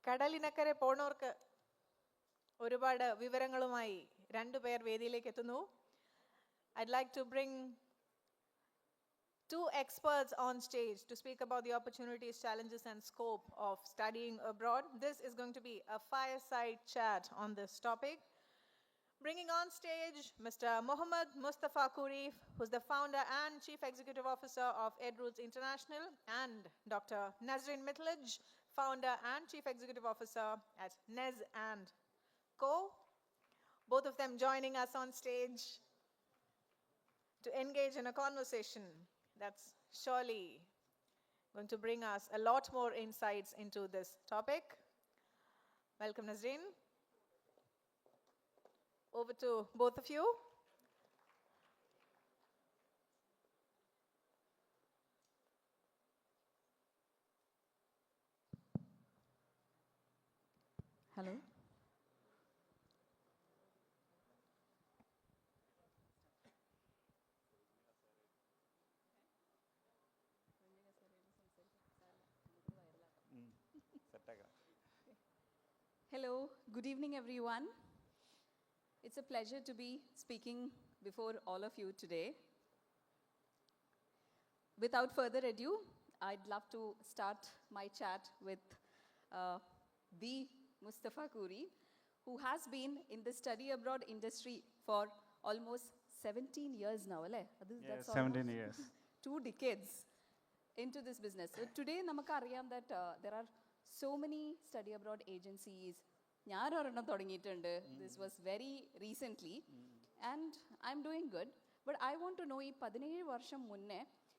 കടലിനക്കരെ പോണവർക്ക് ഒരുപാട് വിവരങ്ങളുമായി രണ്ടുപേർ വേദിയിലേക്ക് എത്തുന്നു. I'd like to bring two experts on stage to speak about the opportunities, challenges and scope of studying abroad. This is going to be a fireside chat on this topic. Bringing on stage Mr. Mohammad Mustafa Khoury, who's the founder and Chief Executive Officer of EdRoots International, and Dr. Nazreen Mitlaj, founder and Chief Executive Officer at Nez and Co. Both of them joining us on stage to engage in a conversation that's surely going to bring us a lot more insights into this topic. Welcome, Nazreen. Over to both of you. Hello. Hello, good evening everyone. It's a pleasure to be speaking before all of you today. Without further ado, I'd love to start my chat with the Mustafa Khoury, who has been in the study abroad industry for almost 17 years now, Yes, 17 years. 2 decades into this business. So today, namakku ariyam that there are so many study abroad agencies. ഞാൻ ഒരെണ്ണം തുടങ്ങിയിട്ടുണ്ട്. This was very recently and I'm doing good. But I want to know ഈ 17 വർഷം മുന്നേ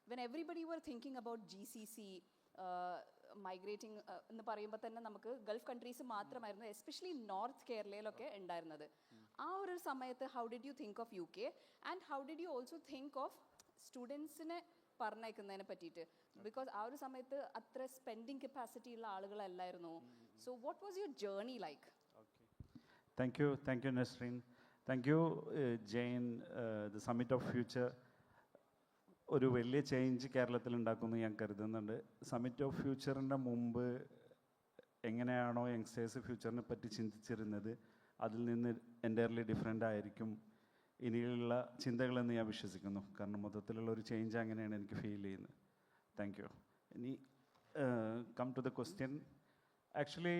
when everybody were thinking about GCC, migrating എന്ന് പറയുമ്പോൾ തന്നെ നമുക്ക് ഗൾഫ് കൺട്രീസ് മാത്രമായിരുന്നു, എസ്പെഷ്യലി നോർത്ത് കേരളയിലൊക്കെ ഉണ്ടായിരുന്നത്. ആ ഒരു സമയത്ത് how did you think of UK and how did you also think of സ്റ്റുഡൻസിനെ പറഞ്ഞയക്കുന്നതിനെ പറ്റിയിട്ട്? ബിക്കോസ് ആ ഒരു സമയത്ത് അത്ര സ്പെൻഡിങ് കപ്പാസിറ്റി ഉള്ള ആളുകളല്ലായിരുന്നു. So what was your journey like? Thank you Nasreen. Thank you Jain, the Summit of Future ഒരു വലിയ ചേഞ്ച് കേരളത്തിൽ ഉണ്ടാക്കുമെന്ന് ഞാൻ കരുതുന്നുണ്ട്. സമ്മിറ്റ് ഓഫ് ഫ്യൂച്ചറിൻ്റെ മുമ്പ് എങ്ങനെയാണോ യങ്സ്റ്റേഴ്സ് ഫ്യൂച്ചറിനെ പറ്റി ചിന്തിച്ചിരുന്നത് അതിൽ നിന്ന് എൻ്റയർലി ഡിഫറെൻ്റ് ആയിരിക്കും ഇനിയുള്ള ചിന്തകളെന്ന് ഞാൻ വിശ്വസിക്കുന്നു. കാരണം മൊത്തത്തിലുള്ള ഒരു ചേഞ്ച് അങ്ങനെയാണ് എനിക്ക് ഫീൽ ചെയ്യുന്നത്. Thank you. ഇനി come to the question. Actually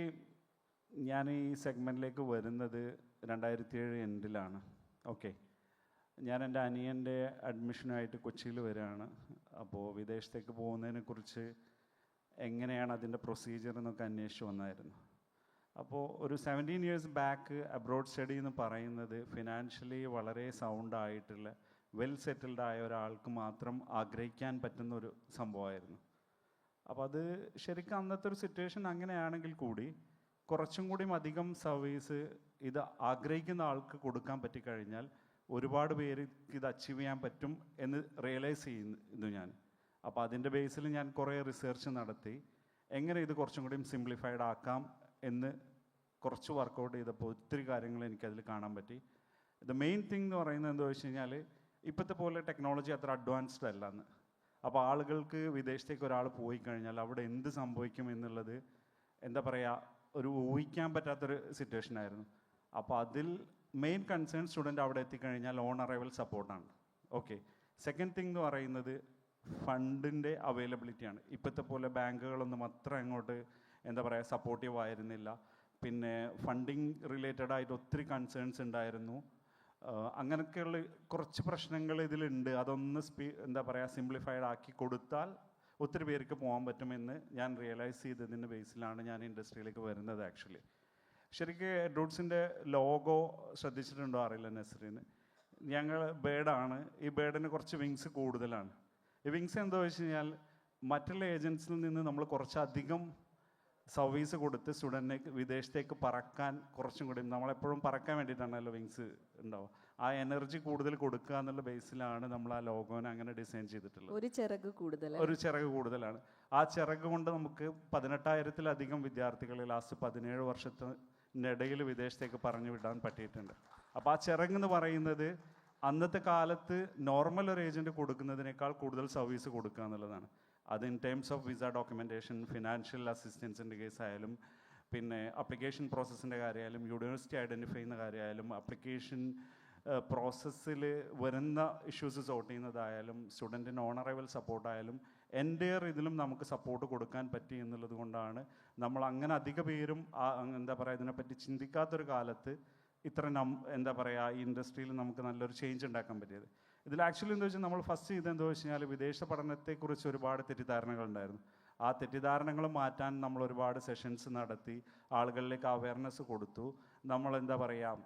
ഞാൻ ഈ സെഗ്മെൻറ്റിലേക്ക് വരുന്നത് 2007 എൻഡിലാണ്. ഓക്കെ, ഞാൻ എൻ്റെ അനിയൻ്റെ അഡ്മിഷനായിട്ട് കൊച്ചിയിൽ വരികയാണ്. അപ്പോൾ വിദേശത്തേക്ക് പോകുന്നതിനെക്കുറിച്ച് എങ്ങനെയാണ് അതിൻ്റെ പ്രൊസീജിയർ എന്നൊക്കെ അന്വേഷിച്ച് വന്നായിരുന്നു. അപ്പോൾ ഒരു 17 ഇയേഴ്സ് ബാക്ക് അബ്രോഡ് സ്റ്റഡി എന്ന് പറയുന്നത് ഫിനാൻഷ്യലി വളരെ സൗണ്ടായിട്ടുള്ള വെൽ സെറ്റിൽഡ് ആയ ഒരാൾക്ക് മാത്രം ആഗ്രഹിക്കാൻ പറ്റുന്ന ഒരു സംഭവമായിരുന്നു. അപ്പോൾ അത് ശരിക്കും അന്നത്തെ ഒരു സിറ്റുവേഷൻ അങ്ങനെയാണെങ്കിൽ കൂടി കുറച്ചും കൂടിയും അധികം സർവീസ് ഇത് ആഗ്രഹിക്കുന്ന ആൾക്ക് കൊടുക്കാൻ പറ്റിക്കഴിഞ്ഞാൽ ഒരുപാട് പേര് ഇത് അച്ചീവ് ചെയ്യാൻ പറ്റും എന്ന് റിയലൈസ് ചെയ്യുന്നു ഞാൻ. അപ്പോൾ അതിൻ്റെ ബേസിൽ ഞാൻ കുറേ റിസർച്ച് നടത്തി എങ്ങനെ ഇത് കുറച്ചും കൂടിയും സിംപ്ലിഫൈഡ് ആക്കാം എന്ന് കുറച്ച് വർക്കൗട്ട് ചെയ്തപ്പോൾ ഒത്തിരി കാര്യങ്ങൾ എനിക്കതിൽ കാണാൻ പറ്റി. ദ മെയിൻ തിങ് എന്ന് പറയുന്നത് എന്താ വെച്ച് കഴിഞ്ഞാൽ ഇപ്പോഴത്തെ പോലെ ടെക്നോളജി അത്ര അഡ്വാൻസ്ഡ് അല്ല എന്ന്. അപ്പോൾ ആളുകൾക്ക് വിദേശത്തേക്ക് ഒരാൾ പോയി കഴിഞ്ഞാൽ അവിടെ എന്ത് സംഭവിക്കും എന്നുള്ളത് എന്താ പറയുക ഒരു ഊഹിക്കാൻ പറ്റാത്തൊരു സിറ്റുവേഷൻ ആയിരുന്നു. അപ്പോൾ അതിൽ മെയിൻ കൺസേൺ സ്റ്റുഡൻറ്റ് അവിടെ എത്തിക്കഴിഞ്ഞാൽ ഓൺ അറൈവൽ സപ്പോർട്ടാണ്. ഓക്കെ, സെക്കൻഡ് തിങ് എന്ന് പറയുന്നത് ഫണ്ടിൻ്റെ അവൈലബിലിറ്റിയാണ്. ഇപ്പോഴത്തെ പോലെ ബാങ്കുകളൊന്നും അത്ര അങ്ങോട്ട് എന്താ പറയുക സപ്പോർട്ടീവ് ആയിരുന്നില്ല. പിന്നെ ഫണ്ടിങ് റിലേറ്റഡ് ആയിട്ട് ഒത്തിരി കൺസേൺസ് ഉണ്ടായിരുന്നു. അങ്ങനെയൊക്കെയുള്ള കുറച്ച് പ്രശ്നങ്ങൾ ഇതിലുണ്ട്. അതൊന്ന് എന്താ പറയുക സിംപ്ലിഫൈഡ് ആക്കി കൊടുത്താൽ ഒത്തിരി പേർക്ക് പോകാൻ പറ്റുമെന്ന് ഞാൻ റിയലൈസ് ചെയ്തതിൻ്റെ ബേസിലാണ് ഞാൻ ഇൻഡസ്ട്രിയിലേക്ക് വരുന്നത്. ആക്ച്വലി ശരിക്കും എഡ്രൂട്ട്സിൻ്റെ ലോഗോ ശ്രദ്ധിച്ചിട്ടുണ്ടോ അറിയില്ല നസ്രീന്. ഞങ്ങൾ ബേഡാണ്. ഈ ബേഡിന് കുറച്ച് വിങ്സ് കൂടുതലാണ്. ഈ വിങ്സ് എന്താ വെച്ച് കഴിഞ്ഞാൽ മറ്റുള്ള ഏജൻസിൽ നിന്ന് നമ്മൾ കുറച്ചധികം സർവീസ് കൊടുത്ത് സ്റ്റുഡൻറ്റിനെ വിദേശത്തേക്ക് പറക്കാൻ കുറച്ചും കൂടി നമ്മളെപ്പോഴും പറക്കാൻ വേണ്ടിയിട്ടാണല്ലോ വിങ്സ് ഉണ്ടാവുക. ആ എനർജി കൂടുതൽ കൊടുക്കുക എന്നുള്ള ബേസിലാണ് നമ്മൾ ആ ലോഗോനെ അങ്ങനെ ഡിസൈൻ ചെയ്തിട്ടുള്ളത്. ഒരു ചിറക് കൂടുതലാണ്. ആ ചിറക് കൊണ്ട് നമുക്ക് 18,000-ലധികം വിദ്യാർത്ഥികളെ ലാസ്റ്റ് 17 വർഷത്തിനിടയിൽ വിദേശത്തേക്ക് പറഞ്ഞു വിടാൻ പറ്റിയിട്ടുണ്ട്. അപ്പോൾ ആ ചിറക് എന്ന് പറയുന്നത് അന്നത്തെ കാലത്ത് നോർമൽ ഒരു ഏജൻറ്റ് കൊടുക്കുന്നതിനേക്കാൾ കൂടുതൽ സർവീസ് കൊടുക്കുക എന്നുള്ളതാണ്. അത് in terms of visa documentation, financial അസിസ്റ്റൻസിൻ്റെ കേസ് ആയാലും പിന്നെ അപ്ലിക്കേഷൻ പ്രോസസ്സിൻ്റെ കാര്യമായാലും യൂണിവേഴ്സിറ്റി ഐഡൻറ്റിഫൈ ചെയ്യുന്ന കാര്യമായാലും അപ്ലിക്കേഷൻ പ്രോസസ്സിൽ വരുന്ന ഇഷ്യൂസ് സോർട്ട് ചെയ്യുന്നതായാലും സ്റ്റുഡൻറ്റിന് ഓൺ അറൈവൽ സപ്പോർട്ടായാലും എൻ്റെയർ ഇതിലും നമുക്ക് സപ്പോർട്ട് കൊടുക്കാൻ പറ്റി എന്നുള്ളത് കൊണ്ടാണ് നമ്മൾ അങ്ങനെ അധിക പേരും എന്താ പറയുക ഇതിനെപ്പറ്റി ചിന്തിക്കാത്തൊരു കാലത്ത് ഇത്ര എന്താ പറയുക ഈ ഇൻഡസ്ട്രിയിൽ നമുക്ക് നല്ലൊരു ചേഞ്ച് ഉണ്ടാക്കാൻ പറ്റിയത്. ഇതിൽ ആക്ച്വലി എന്താ വെച്ചാൽ നമ്മൾ ഫസ്റ്റ് ചെയ്തെന്താ വെച്ച് കഴിഞ്ഞാൽ വിദേശ പഠനത്തെക്കുറിച്ച് ഒരുപാട് തെറ്റിദ്ധാരണകളുണ്ടായിരുന്നു. ആ തെറ്റിദ്ധാരണകൾ മാറ്റാൻ നമ്മൾ ഒരുപാട് സെഷൻസ് നടത്തി ആളുകളിലേക്ക് അവയർനെസ് കൊടുത്തു. നമ്മൾ എന്താ പറയുക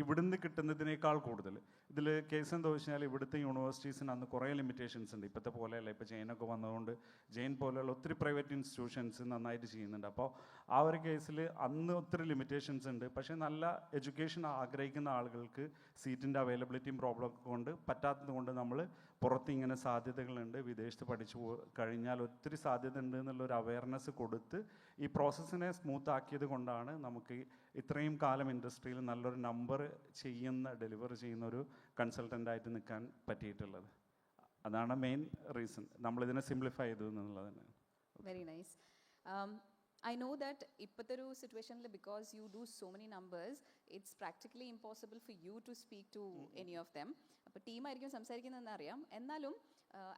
ഇവിടുന്ന് കിട്ടുന്നതിനേക്കാൾ കൂടുതൽ ഇതിൽ കേസ് എന്താ വെച്ച് കഴിഞ്ഞാൽ ഇവിടുത്തെ യൂണിവേഴ്സിറ്റീസിന് അന്ന് കുറേ ലിമിറ്റേഷൻസ് ഉണ്ട്. ഇപ്പോഴത്തെ പോലെയല്ല. ഇപ്പോൾ ജെയിനൊക്കെ വന്നതുകൊണ്ട് ജെയിൻ പോലെയുള്ള ഒത്തിരി പ്രൈവറ്റ് ഇൻസ്റ്റിറ്റ്യൂഷൻസ് നന്നായിട്ട് ചെയ്യുന്നുണ്ട്. അപ്പോൾ ആ ഒരു കേസിൽ അന്ന് ഒത്തിരി ലിമിറ്റേഷൻസ് ഉണ്ട്. പക്ഷേ നല്ല എഡ്യൂക്കേഷൻ ആഗ്രഹിക്കുന്ന ആളുകൾക്ക് സീറ്റിൻ്റെ അവൈലബിലിറ്റിയും പ്രോബ്ലം കൊണ്ട് പറ്റാത്തത് കൊണ്ട് നമ്മൾ പുറത്ത് ഇങ്ങനെ സാധ്യതകളുണ്ട്, വിദേശത്ത് പഠിച്ചു കഴിഞ്ഞാൽ ഒത്തിരി സാധ്യത ഉണ്ട് എന്നുള്ളൊരു അവയർനെസ് കൊടുത്ത് ഈ പ്രോസസ്സിനെ സ്മൂത്ത് ആക്കിയത് കൊണ്ടാണ് നമുക്ക് ഇത്രയും കാലം ഇൻഡസ്ട്രിയിൽ നല്ലൊരു നമ്പർ ഡെലിവർ ചെയ്യുന്ന ഒരു കൺസൾട്ടൻ്റായിട്ട് നിൽക്കാൻ പറ്റിയിട്ടുള്ളത്. അതാണ് മെയിൻ റീസൺ. നമ്മളിതിനെ സിംപ്ലിഫൈ ചെയ്തു എന്നുള്ളത് തന്നെ. Very nice. I know that ഇപ്പോഴത്തെ ഒരു സിറ്റുവേഷനിൽ because you do so many numbers it's practically impossible for you to speak to any of them. അപ്പോൾ ടീമായിരിക്കും സംസാരിക്കുന്നതെന്ന് അറിയാം. എന്നാലും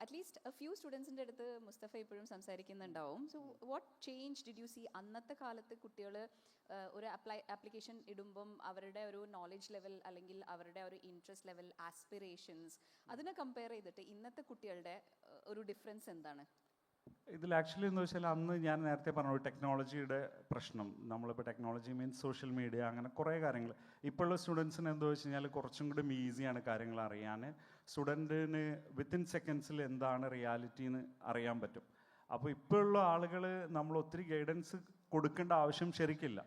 അറ്റ്ലീസ്റ്റ് എ ഫ്യൂ സ്റ്റുഡൻസിൻ്റെ അടുത്ത് മുസ്തഫ ഇപ്പോഴും സംസാരിക്കുന്നുണ്ടാവും. So what change did you see? അന്നത്തെ കാലത്ത് കുട്ടികൾ ഒരു ആപ്ലിക്കേഷൻ ഇടുമ്പം അവരുടെ ഒരു നോളജ് ലെവൽ അല്ലെങ്കിൽ അവരുടെ ഒരു ഇൻട്രസ്റ്റ് ലെവൽ, ആസ്പിറേഷൻസ്, അതിനെ കമ്പയർ ചെയ്തിട്ട് ഇന്നത്തെ കുട്ടികളുടെ ഒരു ഡിഫറൻസ് എന്താണ്? ഇതിൽ ആക്ച്വലി എന്ന് വെച്ചാൽ അന്ന് ഞാൻ നേരത്തെ പറഞ്ഞു ടെക്നോളജിയുടെ പ്രശ്നം. നമ്മളിപ്പോൾ ടെക്നോളജി മീൻസ് സോഷ്യൽ മീഡിയ, അങ്ങനെ കുറേ കാര്യങ്ങൾ. ഇപ്പോഴുള്ള സ്റ്റുഡൻസിന് എന്താ വെച്ച് കഴിഞ്ഞാൽ കുറച്ചും കൂടി ഈസിയാണ് കാര്യങ്ങൾ അറിയാൻ. സ്റ്റുഡൻറ്റിന് വിത്തിൻ സെക്കൻഡ്സിൽ എന്താണ് റിയാലിറ്റി എന്ന് അറിയാൻ പറ്റും. അപ്പോൾ ഇപ്പോഴുള്ള ആളുകൾ നമ്മൾ ഒത്തിരി ഗൈഡൻസ് കൊടുക്കേണ്ട ആവശ്യം ശരിക്കില്ല.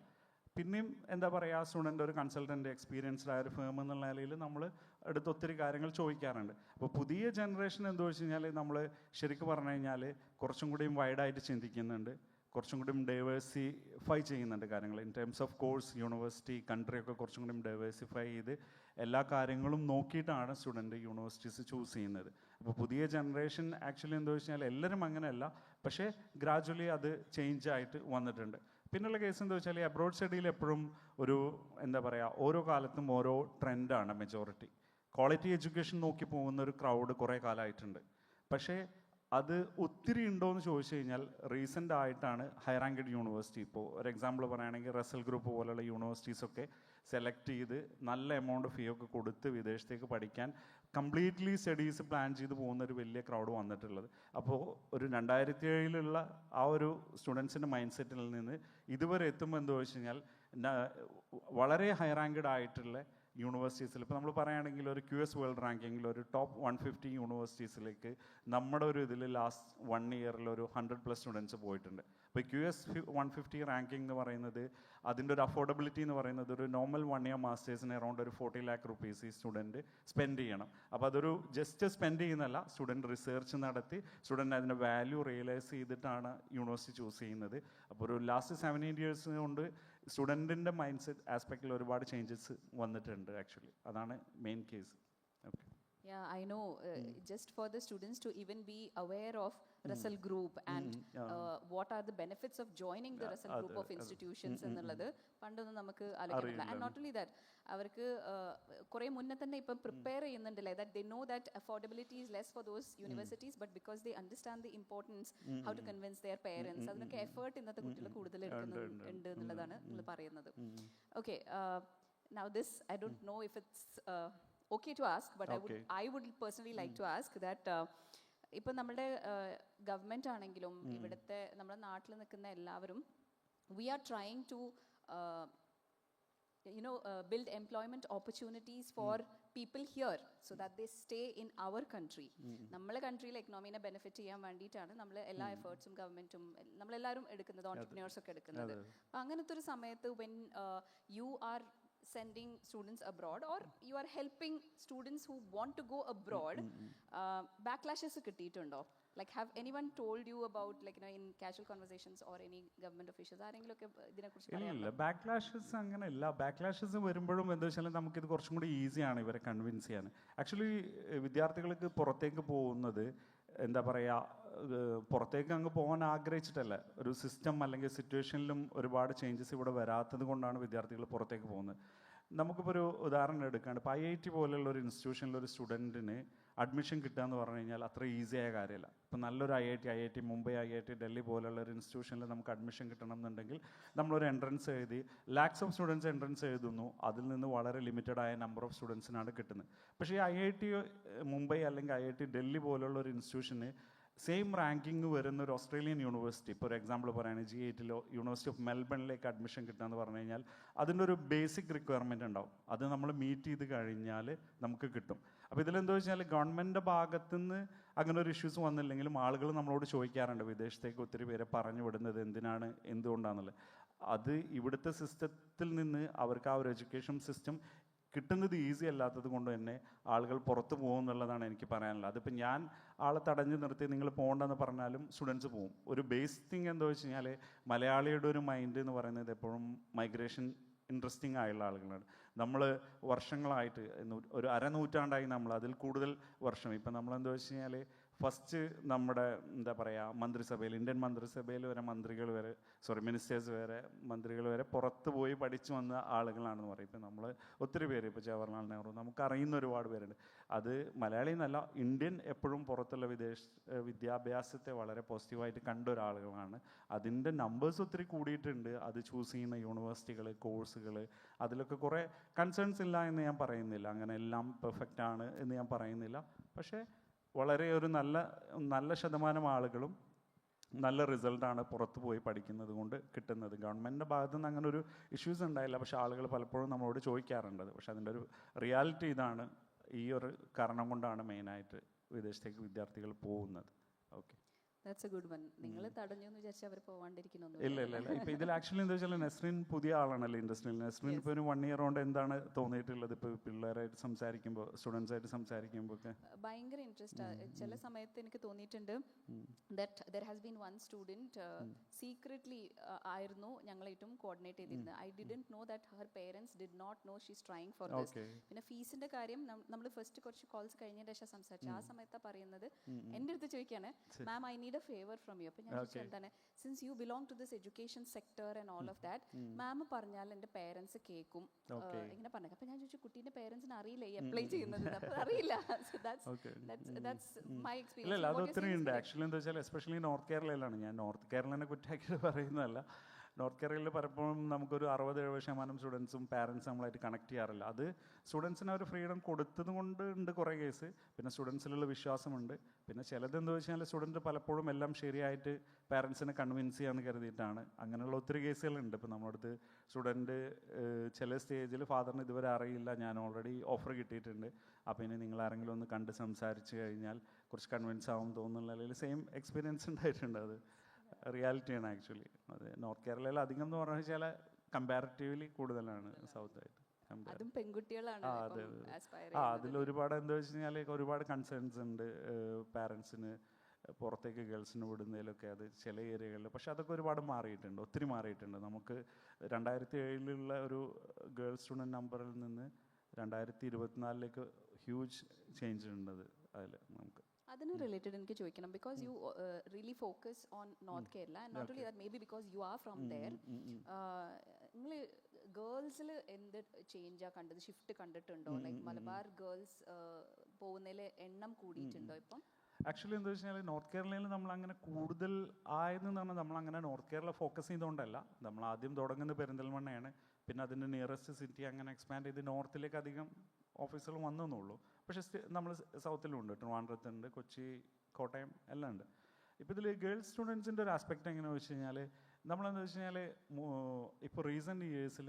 പിന്നെയും എന്താ പറയുക, സ്റ്റുഡൻ്റ് ഒരു കൺസൾട്ടൻ്റ് എക്സ്പീരിയൻസ്ഡ് ആയ ഒരു ഫേം എന്നുള്ള നിലയിൽ നമ്മൾ അടുത്ത് ഒത്തിരി കാര്യങ്ങൾ ചോദിക്കാറുണ്ട്. അപ്പോൾ പുതിയ ജനറേഷൻ എന്താ വെച്ച് കഴിഞ്ഞാൽ നമ്മൾ ശരിക്കും പറഞ്ഞു കഴിഞ്ഞാൽ കുറച്ചും കൂടിയും വൈഡായിട്ട് ചിന്തിക്കുന്നുണ്ട്, കുറച്ചും കൂടിയും ഡൈവേഴ്സിഫൈ ചെയ്യുന്നുണ്ട് കാര്യങ്ങൾ. In terms of course, university, കൺട്രിയൊക്കെ കുറച്ചും കൂടിയും ഡൈവേഴ്സിഫൈ ചെയ്ത് എല്ലാ കാര്യങ്ങളും നോക്കിയിട്ടാണ് സ്റ്റുഡൻറ്റ് യൂണിവേഴ്സിറ്റീസ് ചൂസ് ചെയ്യുന്നത്. അപ്പോൾ പുതിയ ജനറേഷൻ ആക്ച്വലി എന്താ വെച്ച് കഴിഞ്ഞാൽ എല്ലാവരും അങ്ങനെയല്ല, പക്ഷേ ഗ്രാജുവലി അത് ചേഞ്ച് ആയിട്ട് വന്നിട്ടുണ്ട്. പിന്നുള്ള കേസ് എന്താ വെച്ചാൽ അബ്രോഡ് സ്റ്റഡിയിൽ എപ്പോഴും ഒരു എന്താ പറയുക ഓരോ കാലത്തും ഓരോ ട്രെൻഡാണ് മെജോറിറ്റി. ക്വാളിറ്റി എഡ്യൂക്കേഷൻ നോക്കി പോകുന്ന ഒരു ക്രൗഡ് കുറേ കാലമായിട്ടുണ്ട്. പക്ഷേ അത് ഒത്തിരി ഉണ്ടോ എന്ന് ചോദിച്ചു കഴിഞ്ഞാൽ റീസെൻ്റ് ആയിട്ടാണ് ഹൈ റാങ്ക്ഡ് യൂണിവേഴ്സിറ്റി, ഇപ്പോൾ ഒരു എക്സാമ്പിൾ പറയുകയാണെങ്കിൽ റസൽ ഗ്രൂപ്പ് പോലുള്ള യൂണിവേഴ്സിറ്റീസൊക്കെ സെലക്ട് ചെയ്ത് നല്ല എമൗണ്ട് ഫീ ഒക്കെ കൊടുത്ത് വിദേശത്തേക്ക് പഠിക്കാൻ കംപ്ലീറ്റ്ലി സ്റ്റഡീസ് പ്ലാൻ ചെയ്ത് പോകുന്ന ഒരു വലിയ ക്രൗഡ് വന്നിട്ടുള്ളത്. അപ്പോൾ ഒരു 2007 ആ ഒരു സ്റ്റുഡൻസിൻ്റെ മൈൻഡ് സെറ്റിൽ നിന്ന് ഇതുവരെ എത്തുമ്പോൾ എന്താ വെച്ച് കഴിഞ്ഞാൽ വളരെ ഹൈ റാങ്ക്ഡ് ആയിട്ടുള്ള യൂണിവേഴ്സിറ്റീസിൽ, ഇപ്പോൾ നമ്മൾ പറയുകയാണെങ്കിൽ ഒരു QS വേൾഡ് റാങ്കിങ്ങിൽ ഒരു ടോപ്പ് 150 യൂണിവേഴ്സിറ്റീസിലേക്ക് നമ്മുടെ ഒരു ഇതിൽ ലാസ്റ്റ് 1 ഇയറിൽ ഒരു 100+ സ്റ്റുഡൻസ് പോയിട്ടുണ്ട്. അപ്പോൾ QS 150 റാങ്കിങ് എന്ന് പറയുന്നത് അതിൻ്റെ ഒരു അഫോർഡബിലിറ്റി എന്ന് പറയുന്നത് ഒരു നോർമൽ 1 ഇയർ മാസ്റ്റേഴ്സിന് അറൗണ്ട് ഒരു 40 lakh rupees ഈ സ്റ്റുഡൻറ്റ് സ്പെൻഡ് ചെയ്യണം. അപ്പോൾ അതൊരു ജസ്റ്റ് സ്പെൻഡ് ചെയ്യുന്നതല്ല, സ്റ്റുഡൻറ്റ് റിസർച്ച് നടത്തി സ്റ്റുഡൻറ്റ് അതിൻ്റെ വാല്യൂ റിയലൈസ് ചെയ്തിട്ടാണ് യൂണിവേഴ്സിറ്റി ചൂസ് ചെയ്യുന്നത്. അപ്പോൾ ഒരു ലാസ്റ്റ് 7-8 years കൊണ്ട് സ്റ്റുഡൻറ്റിൻ്റെ മൈൻഡ് സെറ്റ് ആസ്പെക്റ്റിൽ ഒരുപാട് ചേഞ്ചസ് വന്നിട്ടുണ്ട് ആക്ച്വലി. അതാണ് main case. Okay. Yeah, I know. Just for the students to even be aware of Russell Group and what are the benefits of joining the Russell Group of institutions എന്നുള്ളത് പണ്ടൊന്നും നമുക്ക് അറിയില്ല. And not only that, അവർക്ക് കുറേ മുന്നേ തന്നെ ഇപ്പം prepare ചെയ്യുന്നുണ്ടല്ലേ, that they know that affordability is less for those universities, but because they understand the importance how to convince their parents, അതിനൊക്കെ എഫേർട്ട് ഇന്നത്തെ കുട്ടികൾ കൂടുതൽ എടുക്കുന്നുണ്ട് എന്നുള്ളതാണ് നിങ്ങൾ പറയുന്നത്. Okay, now this I don't know if it's okay to ask, but I would personally like to ask that ഇപ്പം നമ്മുടെ ഗവൺമെൻറ് ആണെങ്കിലും ഇവിടുത്തെ നമ്മുടെ നാട്ടിൽ നിൽക്കുന്ന എല്ലാവരും we are trying to build employment opportunities for people here so that they stay in our country. നമ്മളെ കൺട്രിയിലെ എക്കണോമിനെ benefit ചെയ്യാൻ വേണ്ടിയിട്ടാണ് നമ്മൾ എല്ലാ എഫേർട്സും ഗവൺമെൻറ്റും നമ്മളെല്ലാവരും എടുക്കുന്നത്, ഓൺടർപ്രനേഴ്സ് ഒക്കെ എടുക്കുന്നത്. അപ്പം അങ്ങനത്തെ ഒരു സമയത്ത് when you are sending students abroad or you are helping students who want to go abroad, backlashes കിട്ടിയിട്ടുണ്ടോ? Like, have anyone told you about, like, in casual conversations or any government officials ആരെങ്കിലും ഒക്കെ ഇതിനെക്കുറിച്ച് പറയാമോ? ഇല്ല, ബാക്ക്ലാഷസ് അങ്ങനെ ഇല്ല. ബാക്ക്ലാഷസ് വരുമ്പോഴും എന്താ വെച്ചാൽ നമുക്കിത് കുറച്ചും കൂടി ഈസിയാണ് ഇവരെ കൺവിൻസ് ചെയ്യാൻ. ആക്ച്വലി വിദ്യാർത്ഥികൾക്ക് പുറത്തേക്ക് പോകുന്നത് എന്താ പറയുക, പുറത്തേക്ക് അങ്ങ് പോകാൻ ആഗ്രഹിച്ചിട്ടല്ല, ഒരു സിസ്റ്റം അല്ലെങ്കിൽ സിറ്റുവേഷനിലും ഒരുപാട് ചേഞ്ചസ് ഇവിടെ വരാത്തത് കൊണ്ടാണ് വിദ്യാർത്ഥികൾ പുറത്തേക്ക് പോകുന്നത്. നമുക്കിപ്പോൾ ഒരു ഉദാഹരണം എടുക്കാണ്ട്, ഇപ്പോൾ IIT പോലെയുള്ള ഒരു ഇൻസ്റ്റിറ്റ്യൂഷനിൽ ഒരു സ്റ്റുഡൻറ്റിന് അഡ്മിഷൻ കിട്ടുക എന്ന് പറഞ്ഞു കഴിഞ്ഞാൽ അത്ര ഈസിയായ കാര്യമല്ല. ഇപ്പോൾ നല്ലൊരു IIT മുംബൈ IIT ഡൽഹി പോലെയുള്ള ഒരു ഇൻസ്റ്റിറ്റ്യൂഷനിൽ നമുക്ക് അഡ്മിഷൻ കിട്ടണം എന്നുണ്ടെങ്കിൽ നമ്മളൊരു എൻട്രൻസ് എഴുതി, ലാക്സ് ഓഫ് സ്റ്റുഡൻസ് എൻട്രൻസ് എഴുതുന്നു, അതിൽ നിന്ന് വളരെ ലിമിറ്റഡ് ആയ നമ്പർ ഓഫ് സ്റ്റുഡൻസിനാണ് കിട്ടുന്നത്. പക്ഷേ ഈ IIT മുംബൈ അല്ലെങ്കിൽ IIT ഡൽഹി പോലുള്ള ഒരു ഇൻസ്റ്റിറ്റ്യൂഷന് സെയിം റാങ്കിങ് വരുന്ന ഒരു ഓസ്ട്രേലിയൻ യൂണിവേഴ്സിറ്റി, ഇപ്പോൾ ഒരു എക്സാമ്പിൾ പറയുകയാണെങ്കിൽ G8 യൂണിവേഴ്സിറ്റി ഓഫ് മെൽബണിലേക്ക് അഡ്മിഷൻ കിട്ടുക എന്ന് പറഞ്ഞു കഴിഞ്ഞാൽ അതിൻ്റെ ഒരു ബേസിക് റിക്വയർമെൻറ്റ് ഉണ്ടാവും. അത് നമ്മൾ മീറ്റ് ചെയ്ത് കഴിഞ്ഞാൽ നമുക്ക് കിട്ടും. അപ്പോൾ ഇതിലെന്താ വെച്ചാൽ ഗവൺമെൻറ്റിൻ്റെ ഭാഗത്തുനിന്ന് അങ്ങനെ ഒരു ഇഷ്യൂസ് വന്നില്ലെങ്കിലും ആളുകൾ നമ്മളോട് ചോദിക്കാറുണ്ട് വിദേശത്തേക്ക് ഒത്തിരി പേരെ പറഞ്ഞു വിടുന്നത് എന്തിനാണ്, എന്തുകൊണ്ടാണെന്നുള്ളത്. അത് ഇവിടുത്തെ സിസ്റ്റത്തിൽ നിന്ന് അവർക്ക് ആ ഒരു എഡ്യൂക്കേഷൻ സിസ്റ്റം കിട്ടുന്നത് ഈസി അല്ലാത്തത് കൊണ്ട് തന്നെ ആളുകൾ പുറത്ത് പോകും എന്നുള്ളതാണ് എനിക്ക് പറയാനുള്ളത്. അതിപ്പോൾ ഞാൻ ആളെ തടഞ്ഞു നിർത്തി നിങ്ങൾ പോകണ്ടെന്ന് പറഞ്ഞാലും സ്റ്റുഡൻസ് പോകും. ഒരു ബേസ് തിങ് എന്താ വെച്ച് കഴിഞ്ഞാൽ മലയാളിയുടെ ഒരു മൈൻഡ് എന്ന് പറയുന്നത് എപ്പോഴും മൈഗ്രേഷൻ ഇൻട്രസ്റ്റിംഗ് ആയുള്ള ആളുകളാണ്. നമ്മൾ വർഷങ്ങളായിട്ട് ഒരു അരനൂറ്റാണ്ടായി നമ്മൾ അതിൽ കൂടുതൽ വർഷം, ഇപ്പം നമ്മളെന്താ വെച്ച് കഴിഞ്ഞാൽ ഫസ്റ്റ് നമ്മുടെ എന്താ പറയുക മന്ത്രിസഭയിൽ, ഇന്ത്യൻ മന്ത്രിസഭയിൽ വരെ മിനിസ്റ്റേഴ്സ് വരെ മന്ത്രികൾ വരെ പുറത്ത് പോയി പഠിച്ചു വന്ന ആളുകളാണെന്ന് പറയും. ഇപ്പം നമ്മൾ ഒത്തിരി പേര്, ഇപ്പോൾ ജവഹർലാൽ നെഹ്റു, നമുക്കറിയുന്ന ഒരുപാട് പേരുണ്ട്. അത് മലയാളി എന്നല്ല, ഇന്ത്യൻ എപ്പോഴും പുറത്തുള്ള വിദ്യാഭ്യാസത്തെ വളരെ പോസിറ്റീവായിട്ട് കണ്ട ഒരാളുകളാണ്. അതിൻ്റെ നമ്പേഴ്സ് ഒത്തിരി കൂടിയിട്ടുണ്ട്. അത് ചൂസ് ചെയ്യുന്ന യൂണിവേഴ്സിറ്റികൾ, കോഴ്സുകൾ, അതിലൊക്കെ കുറേ കൺസേൺസ് ഇല്ല എന്ന് ഞാൻ പറയുന്നില്ല, അങ്ങനെ എല്ലാം പെർഫെക്റ്റ് ആണ് എന്ന് ഞാൻ പറയുന്നില്ല. പക്ഷേ വളരെ ഒരു നല്ല ശതമാനം ആളുകളും നല്ല റിസൾട്ടാണ് പുറത്ത് പോയി പഠിക്കുന്നത് കൊണ്ട് കിട്ടുന്നത്. ഗവൺമെൻറ്റിൻ്റെ ഭാഗത്തു നിന്ന് അങ്ങനെ ഒരു ഇഷ്യൂസ് ഉണ്ടായില്ല. പക്ഷേ ആളുകൾ പലപ്പോഴും നമ്മളോട് ചോദിക്കാറുണ്ട്. പക്ഷേ അതിൻ്റെ ഒരു റിയാലിറ്റി ഇതാണ്. ഈ ഒരു കാരണം കൊണ്ടാണ് മെയിനായിട്ട് വിദേശത്തേക്ക് വിദ്യാർത്ഥികൾ പോകുന്നത്. Okay, that's A good one. നിങ്ങൾ തടഞ്ഞു എന്ന് വിചാരിച്ചാൽ അവർ പോവാണ്ടിരിക്കുന്നു? ഇല്ല. ഇപ്പം ഇതിൽ ആക്ച്വലി എന്താ വെച്ചാൽ നെസ്രീൻ പുതിയ ആളാണല്ലോ ഇൻഡസ്ട്രിയിൽ. നെസ്രീൻ ഇപ്പോൾ ഒരു 1 year കൊണ്ട് എന്താണ് തോന്നിയിട്ടുള്ളത് ഇപ്പോൾ പിള്ളേരായിട്ട് സംസാരിക്കുമ്പോൾ, സ്റ്റുഡൻസ് ആയിട്ട് സംസാരിക്കുമ്പോൾ ഒക്കെ? ഭയങ്കര ഇൻട്രസ്റ്റ്. ചില സമയത്ത് എനിക്ക് തോന്നിയിട്ടുണ്ട് that there has been one student secretly ആയിരുന്നു ഞങ്ങളേറ്റവും കോർഡിനേറ്റ് ചെയ്തിരുന്നത്. I didn't know that her parents did not know she's trying for this. പിന്നെ ഫീസിന്റെ കാര്യം നമ്മൾ ഫസ്റ്റ് കുറച്ച് കോൾസ് കഴിഞ്ഞതിന് ശേഷം സംസാരിച്ചു. ആ സമയത്താണ് പറയുന്നത്, എൻ്റെ അടുത്ത് ചോദിക്കുകയാണ്, ma'am I need a favor from you. അപ്പോൾ ഞാൻ ചോദിച്ചു എന്താണ്, since you belong to this education sector and all of that, ma'am പറഞ്ഞാൽ എൻ്റെ പേരൻസ് കേൾക്കും ഇങ്ങനെ പറഞ്ഞു. അപ്പോൾ ഞാൻ ചോദിച്ചു, കുട്ടീൻ്റെ പേരൻസിന് അറിയില്ല ഈ അപ്ലൈ ചെയ്യുന്നത്? അപ്പോൾ അറിയില്ല. That's my experience. ഇല്ല, അത് ഒത്തിരി ഉണ്ട് ആക്ച്വലി. എന്താ വെച്ചാൽ എസ്പെഷ്യലി നോർത്ത് കേരളയിലാണ്. ഞാൻ നോർത്ത് കേരളനെ കുറ്റാക്കി പറയുന്നതല്ല. നോർത്ത് കേരളയിൽ പലപ്പോഴും നമുക്കൊരു 60-70% സ്റ്റുഡൻസും പാരൻസ് നമ്മളായിട്ട് കണക്ട് ചെയ്യാറില്ല. അത് സ്റ്റുഡൻസിന് ഒരു ഫ്രീഡം കൊടുത്തത് കൊണ്ട് ഉണ്ട് കുറേ കേസ്. പിന്നെ സ്റ്റുഡൻസിലുള്ള വിശ്വാസമുണ്ട്. പിന്നെ ചിലത് എന്താ വെച്ചാൽ സ്റ്റുഡൻറ്റ് പലപ്പോഴും എല്ലാം ശരിയായിട്ട് പാരൻസിനെ കൺവിൻസ് ചെയ്യാമെന്ന് കരുതിയിട്ടാണ്. അങ്ങനെയുള്ള ഒത്തിരി കേസുകളുണ്ട്. ഇപ്പോൾ നമ്മുടെ അടുത്ത് സ്റ്റുഡൻറ്റ് ചില സ്റ്റേജിൽ ഫാദറിന് ഇതുവരെ അറിയില്ല, ഞാൻ ഓൾറെഡി ഓഫർ കിട്ടിയിട്ടുണ്ട്, അപ്പോൾ ഇനി നിങ്ങൾ ആരെങ്കിലും ഒന്ന് കണ്ട് സംസാരിച്ച് കഴിഞ്ഞാൽ കുറച്ച് കൺവിൻസ് ആവും തോന്നുന്നുള്ള അല്ലെങ്കിൽ സെയിം എക്സ്പീരിയൻസ് ഉണ്ടായിട്ടുണ്ട്. അത് റിയാലിറ്റിയാണ് ആക്ച്വലി. അത് നോർത്ത് കേരളയിൽ അധികം എന്ന് പറഞ്ഞു വെച്ചാൽ കമ്പാരിറ്റീവ്ലി കൂടുതലാണ് സൗത്ത് ആയിട്ട്. അതും പെൺകുട്ടികളാണ്. അതിൽ ഒരുപാട് എന്താ വെച്ച് കഴിഞ്ഞാൽ ഒരുപാട് കൺസേൺസ് ഉണ്ട് പാരൻസിന് പുറത്തേക്ക് ഗേൾസിന് വിടുന്നതിലൊക്കെ. അത് ചില ഏരിയകളിൽ. പക്ഷെ അതൊക്കെ ഒരുപാട് മാറിയിട്ടുണ്ട്, ഒത്തിരി മാറിയിട്ടുണ്ട്. നമുക്ക് 2007 ഒരു ഗേൾ സ്റ്റുഡൻറ്റ് നമ്പറിൽ നിന്ന് 2024 ഹ്യൂജ് ചേഞ്ച് ഉണ്ട് അതിൽ. നമുക്ക് അതിന് റിലേറ്റഡ് എനിക്ക് ചോദിക്കണം, because you really focus on north Kerala and not only that, may be because you are from there. നിങ്ങൾ ഗേൾസിൽ എന്ത് ചേഞ്ചാ കണ്ടത്, ഷിഫ്റ്റ് കണ്ടിട്ടുണ്ടോ? ലൈക്ക് മലബാർ ഗേൾസ് പോകുന്നതിൽ എണ്ണം കൂടിയിട്ടുണ്ടോ ഇപ്പം? ആക്ച്വലി എന്താ വെച്ച് കഴിഞ്ഞാൽ നോർത്ത് കേരളയിൽ നമ്മൾ അങ്ങനെ കൂടുതൽ ആയതെന്ന് പറഞ്ഞാൽ നമ്മളങ്ങനെ നോർത്ത് കേരള ഫോക്കസ് ചെയ്തുകൊണ്ടല്ല. നമ്മൾ ആദ്യം തുടങ്ങുന്നത് പെരിന്തൽമണ്ണയാണ്, പിന്നെ അതിൻ്റെ നിയറസ്റ്റ് സിറ്റി അങ്ങനെ എക്സ്പാൻഡ് ചെയ്ത് നോർത്തിലേക്ക് അധികം ഓഫീസുകൾ വന്നെന്നുള്ളൂ. പക്ഷേ നമ്മൾ സൗത്തിലുണ്ട്, ട്രിവാൻഡ്രത്തുണ്ട്, കൊച്ചി, കോട്ടയം എല്ലാം ഉണ്ട്. ഇപ്പോൾ ഇതിൽ ഗേൾസ് സ്റ്റുഡൻസിൻ്റെ ഒരു ആസ്പെക്റ്റ് എങ്ങനെയാണെന്ന് വെച്ച് കഴിഞ്ഞാൽ നമ്മളെന്താ വെച്ച് കഴിഞ്ഞാൽ ഇപ്പോൾ റീസെൻറ്റ് ഇയേഴ്സിൽ